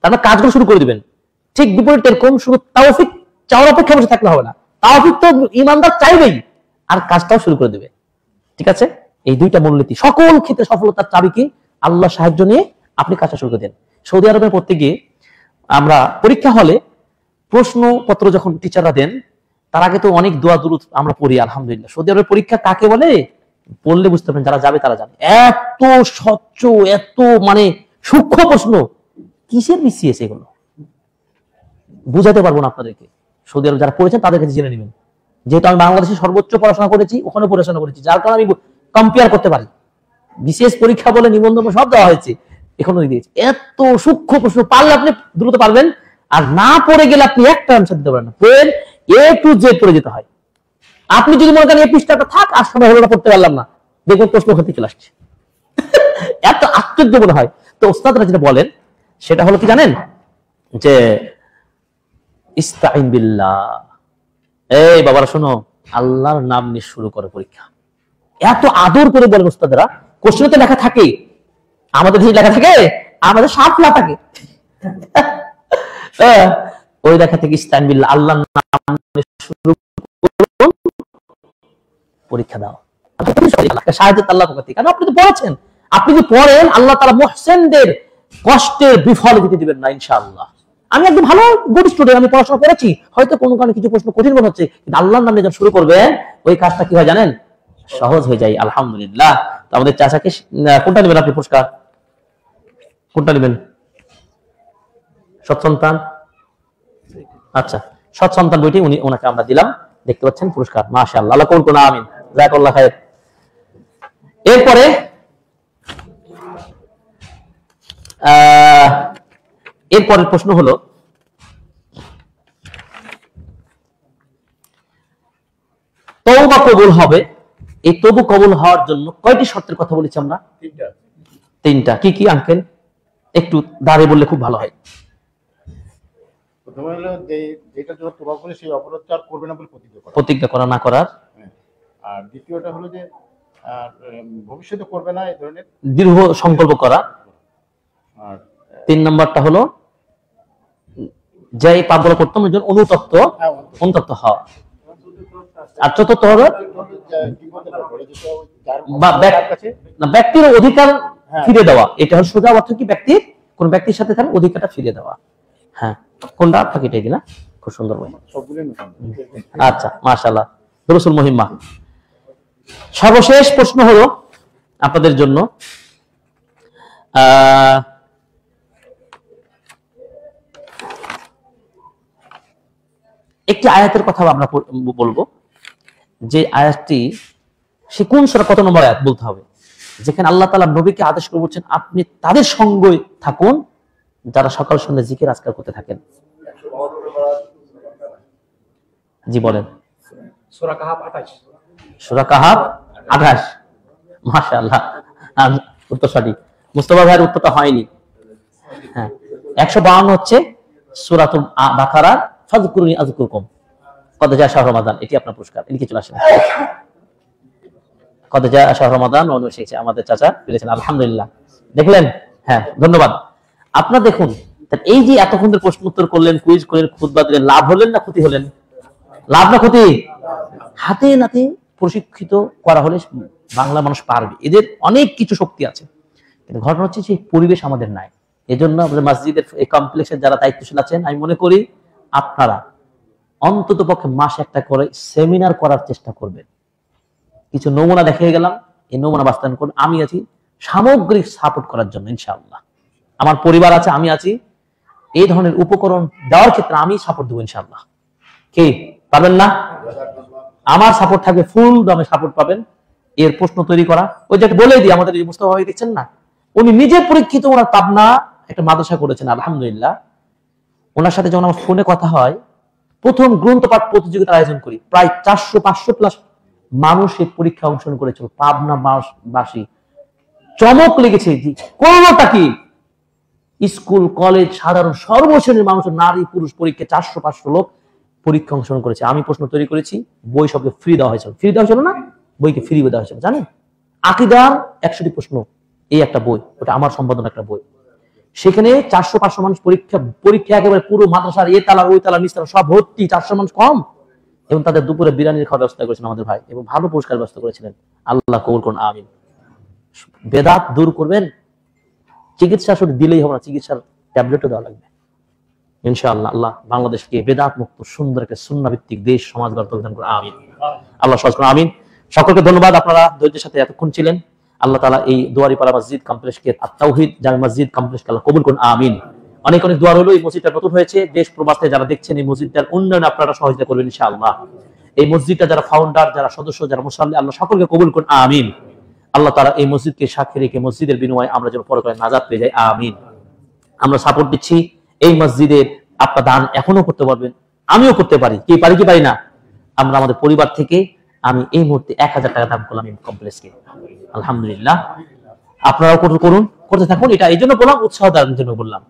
Speaker 1: তারপর কাজগুলো শুরু করে দিবেন। ঠিক বিপরীত এরকম, শুধু তাওফিক চাওয়ার অপেক্ষা বসে থাকলে হবে না। তাওফিক তো ঈমানদার চাইবেই, আর কাজটাও শুরু করে দেবে। ঠিক আছে? এই দুইটা মূলনীতি সকল ক্ষেত্রে সফলতার চাবি কি? আল্লাহ সাহায্য নিয়ে আপনি কাজটা শুরু করে দেন। সৌদি আরবে পড়তে গিয়ে আমরা পরীক্ষা হলে প্রশ্নপত্র যখন টিচাররা দেন, তার আগে তো অনেক দোয়া দুরূদ আমরা পড়ি আলহামদুলিল্লাহ। সৌদি আরবের পরীক্ষা কাকে বলে পড়লে বুঝতে পারেন, যারা যাবে তারা জানে। এত স্বচ্ছ, এত মানে সূক্ষ্ম প্রশ্ন, কিসের বিসিএস এগুলো বুঝাতে পারবো না আপনাদেরকে। সৌদি আরব যারা পড়েছেন তাদের কাছে জেনে নেবেন। যেহেতু আমি বাংলাদেশে সর্বোচ্চ পড়াশোনা করেছি, ওখানে পড়াশোনা করেছি, যার কারণে আমি কম্পেয়ার করতে পারি। বিসিএস পরীক্ষা বলে নিবন্ধন সব দেওয়া হয়েছে, এখনো দিয়েছে। এত সূক্ষ্ম প্রশ্ন, পারলে আপনি দ্রুত পারবেন, আর না পড়ে গেলে আপনি একটা আনসার দিতে পারেন না। পড়েন এ টু জেড পড়ে যেতে হয়। আপনি যদি মনে করেন এই পৃষ্ঠাটা থাক, আর সময় হলো না, পড়তে পারলাম না, দেখুন প্রশ্ন ওখানে চলে আসছে। এত আশ্চর্য মনে হয়। তো ওস্তাদরা যেটা বলেন সেটা হলো কি জানেন, যে ইস্তাইন বিল্লাহ, এই বাবারা শোনো, আল্লাহর নাম নিয়ে শুরু করে পরীক্ষা। এত আদর করে বলেন ওস্তাদরা। কোশ্চেনে তো লেখা থাকে, আমাদের দেশে লেখা থাকে, আমাদের সাপলা থাকে। ওই লেখা থেকে ইস্তাইন বিল্লাহ, আল্লাহর নাম নিয়ে শুরু করুন, পরীক্ষা দাও। সাহায্য আল্লাহ পক্ষ, কারণ আপনি তো পড়েছেন। আপনি যদি পড়েন, আল্লাহ তাআলা মুহসিনদের কষ্টের বিফল দিতে দিবেন না ইনশাআল্লাহ। আমি একদম ভালো গুড স্টুডেন্ট, আমি পড়াশোনা করেছি, হয়তো কোনো কারণে কিছু প্রশ্ন কঠিন মনে হচ্ছে, কিন্তু আল্লাহর নাম নিয়ে যখন শুরু করবেন, ওই কাজটা কি হয় জানেন, সহজ হয়ে যায় আলহামদুলিল্লাহ। তো আমাদের চাচাকে কোনটা নেবেন আপনি পুরস্কার? কোনটা নেবেন? সৎ সন্তান। আচ্ছা, সৎ সন্তান বইটি ওনাকে আমরা দিলাম, দেখতে পাচ্ছেন পুরস্কার। মাশাআল্লাহ, আল্লাহ কবুল করুন, আমিন, জাযাকাল্লাহু খাইর। এরপরে এরপরের প্রশ্ন হলো, তওবা কবুল হবে, এই তওবা কবুল হওয়ার জন্য কয়টি শর্তের কথা বলেছি আমরা? তিনটা। কি কি আঙ্কেল একটু দাঁড়িয়ে বললে খুব ভালো হয়।
Speaker 6: প্রথমে হলো যেটা যখন তওবা করে সেই অপরাধটা আর করবে না বলে
Speaker 1: প্রতিজ্ঞা করা, না করার।
Speaker 6: আর দ্বিতীয়টা হলো যে ভবিষ্যতে করবে না এই ধরনের
Speaker 1: দৃঢ় সংকল্প করা।
Speaker 6: আর
Speaker 1: 3 নম্বরটা হলো যে এই পাপগুলো করতে হবে অনুতপ্ত হওয়া। আর চতুর্থ হলো ব্যক্তির অধিকার ফিরে দেওয়া। এটা হলো সোজা অর্থ কি, ব্যক্তির কোন ব্যক্তির সাথে তার অধিকারটা ফিরে দেওয়া। হ্যাঁ, কোনটা আপনাকে এটাই দিনা, খুব সুন্দর বই। আচ্ছা, মাশাআল্লাহ, দুরুসুল মুহিম্মা। সর্বশেষ প্রশ্ন হলো আপনাদের জন্য, একটি আয়াতের কথা আমরা বলবো, যে আয়াতটি সে কোন সূরা কত নম্বর আয়াত বলতে হবে, যেখানে আল্লাহ তাআলা নবীকে আদেশ করে বলছেন আপনি তাদের সঙ্গে থাকুন যারা সকাল সন্ধ্যা জিকির আজকার করতে থাকেন। জি বলেন।
Speaker 5: সূরা কাহাফ 28।
Speaker 1: সূরা কাহাফ 28। মাশাআল্লাহ, উত্তর সঠিক। মুস্তাফা ভাইয়ের উত্তরটা হয়নি। হ্যাঁ, 152 হচ্ছে সূরাতুল বাকারা, ফাযকুরুনি আযকুরকুম, কদ জা শাহরু রমাদান। এটি আপনার পুরস্কার, লিখে চলে আসেন। কদ জা শাহরু রমাদান এসেছে, আমাদের চাচা পেরেছেন, আলহামদুলিল্লাহ। দেখলেন? হ্যাঁ, ধন্যবাদ। আপনারা দেখুন, এই যে এতক্ষণ ধরে প্রশ্ন উত্তর করলেন, কুইজ করলেন, খুতবা দিলেন, লাভ হলেন না ক্ষতি হলেন? লাভ না ক্ষতি? হাতে নাতে প্রশিক্ষিত করা হলে বাংলা মানুষ পারবে, এদের অনেক কিছু শক্তি আছে। কিন্তু ঘটনা হচ্ছে যে পরিবেশ আমাদের নাই। এজন্য আমাদের মসজিদের এই কমপ্লেক্সের যারা দায়িত্বশীল আছেন, আমি মনে করি আপনারা অন্তত পক্ষে মাসে একটা করে সেমিনার করার চেষ্টা করবেন। কিছু নমুনা দেখিয়ে গেলাম, এই নমুনা বাস্তবায়ন করুন। আমি আছি সামগ্রিক সাপোর্ট করার জন্য ইনশাআল্লাহ। আমার পরিবার আছে, আমি আছি এই ধরনের উপকরণ দেওয়ার ক্ষেত্রে আমি সাপোর্ট দেবো ইনশাআল্লাহ। কি পাবেন না? আমার সাপোর্ট থাকবে, ফুল দামে সাপোর্ট পাবেন। এর প্রশ্ন তৈরি করা, ওই যে বলেই দিই, আমাদের মুস্তাফা ভাই দেখছেন না, উনি নিজে পরীক্ষিত, ওনার পাবনা একটা মাদ্রাসা করেছেন আলহামদুলিল্লাহ। ওনার সাথে যখন আমার ফোনে কথা হয়, প্রথম গ্রন্থপাঠ প্রতিযোগিতার আয়োজন করি, প্রায় 400-500 প্লাস মানুষ এই পরীক্ষা অংশগ্রহণ করেছিল। পাবনা বাসী চমক লেগেছে, করোনাটা কি, স্কুল কলেজ সাধারণ সর্বশ্রেণীর মানুষ, নারী পুরুষ পরীক্ষা 400-500 লোক পরীক্ষা অংশগ্রহণ করেছে। আমি প্রশ্ন তৈরি করেছি, বই সবকে ফ্রি দেওয়া হয়েছিল। ফ্রি দেওয়া হয়েছিল না, বইকে ফ্রি দেওয়া হয়েছিল জানেন। আকীদার 100টি প্রশ্ন, এই একটা বই, ওটা আমার সম্পাদনা একটা বই। সেখানে 400-500 মানুষ পরীক্ষা একেবারে পুরো মাদ্রাসার এ তালা ওই তালা নিচ তালা সব ভর্তি, 400 মানুষ কম, এবং তাদের দুপুরে বিরিয়ানির খাওয়ার ব্যবস্থা করেছেন আমাদের ভাই, এবং ভালো পুরস্কার ব্যবস্থা করেছিলেন। আল্লাহ কবুল করুন, আমিন। বেদাত দূর করবেন, চিকিৎসা শুধু দিলেই হবে না, চিকিৎসার ট্যাবলেটও দেওয়া লাগবে ইনশাআল্লাহ। আল্লাহ বাংলাদেশকে বেদাত মুক্ত সুন্দর একটা সুন্নাহ ভিত্তিক দেশ সমাজ গড়ে তুলতে করুন, আমিন। আল্লাহ সহজ করুন, আমিন। সকলকে ধন্যবাদ, আপনারা ধৈর্যের সাথে এতক্ষণ ছিলেন। আল্লাহ তাআলা এই দুয়ারিপাড়া মসজিদ কমপ্লেক্সকে, আত-তাওহীদ জামে মসজিদ কমপ্লেক্সকে আল্লাহ কবুল করুন, আমিন। অনেক অনেক দোয়া হলো। এই মসজিদটা নতুন হয়েছে, দেশ প্রবাস থেকে যারা দেখছেন এই মসজিদটার উন্নয়নে আপনারা সহযোগিতা করবেন ইনশাআল্লাহ। এই মসজিদটা যারা ফাউন্ডার, যারা সদস্য, যারা মুসাল্লি, আল্লাহ সকলকে কবুল করুন, আমিন। আল্লাহ তাআলা এই মসজিদকে সাক্ষী রেখে মসজিদের বিনিময়ে আমরা যেন পরকালে নাজাত পেয়ে যাই, আমিন। আমরা সাপোর্ট দিচ্ছি এই মসজিদের, আপনার দান এখনো করতে পারবেন, আমিও করতে পারি, কি পারি কি পারি না। আমরা আমাদের পরিবার থেকে আমি এই মুহূর্তে 1000 টাকা দান করলাম এই কমপ্লেক্সকে, আলহামদুলিল্লাহ। আপনারাও করুন, করতে থাকুন। এটা এই জন্য বললাম, উৎসাহ দেওয়ার জন্য বললাম,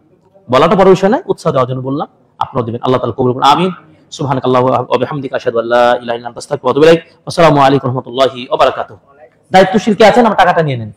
Speaker 1: বলাটা বড় বিষয় নয়, উৎসাহ দেওয়ার জন্য বললাম। আপনারাও দিবেন, আল্লাহ তাআলা কবুল করুন, আমিন। সুবহানাকাল্লাহু ওয়া বিহামদিকা আশহাদু আল্লা ইলাহা ইল্লা আনতা আস্তাগফিরুকা ওয়া আতুবু ইলাইক। আসসালামু আলাইকুম ওয়া রাহমাতুল্লাহি ওয়া বারাকাতুহু। দায়িত্বশীল কে আছেন, আমার টাকাটা নিয়ে নেন।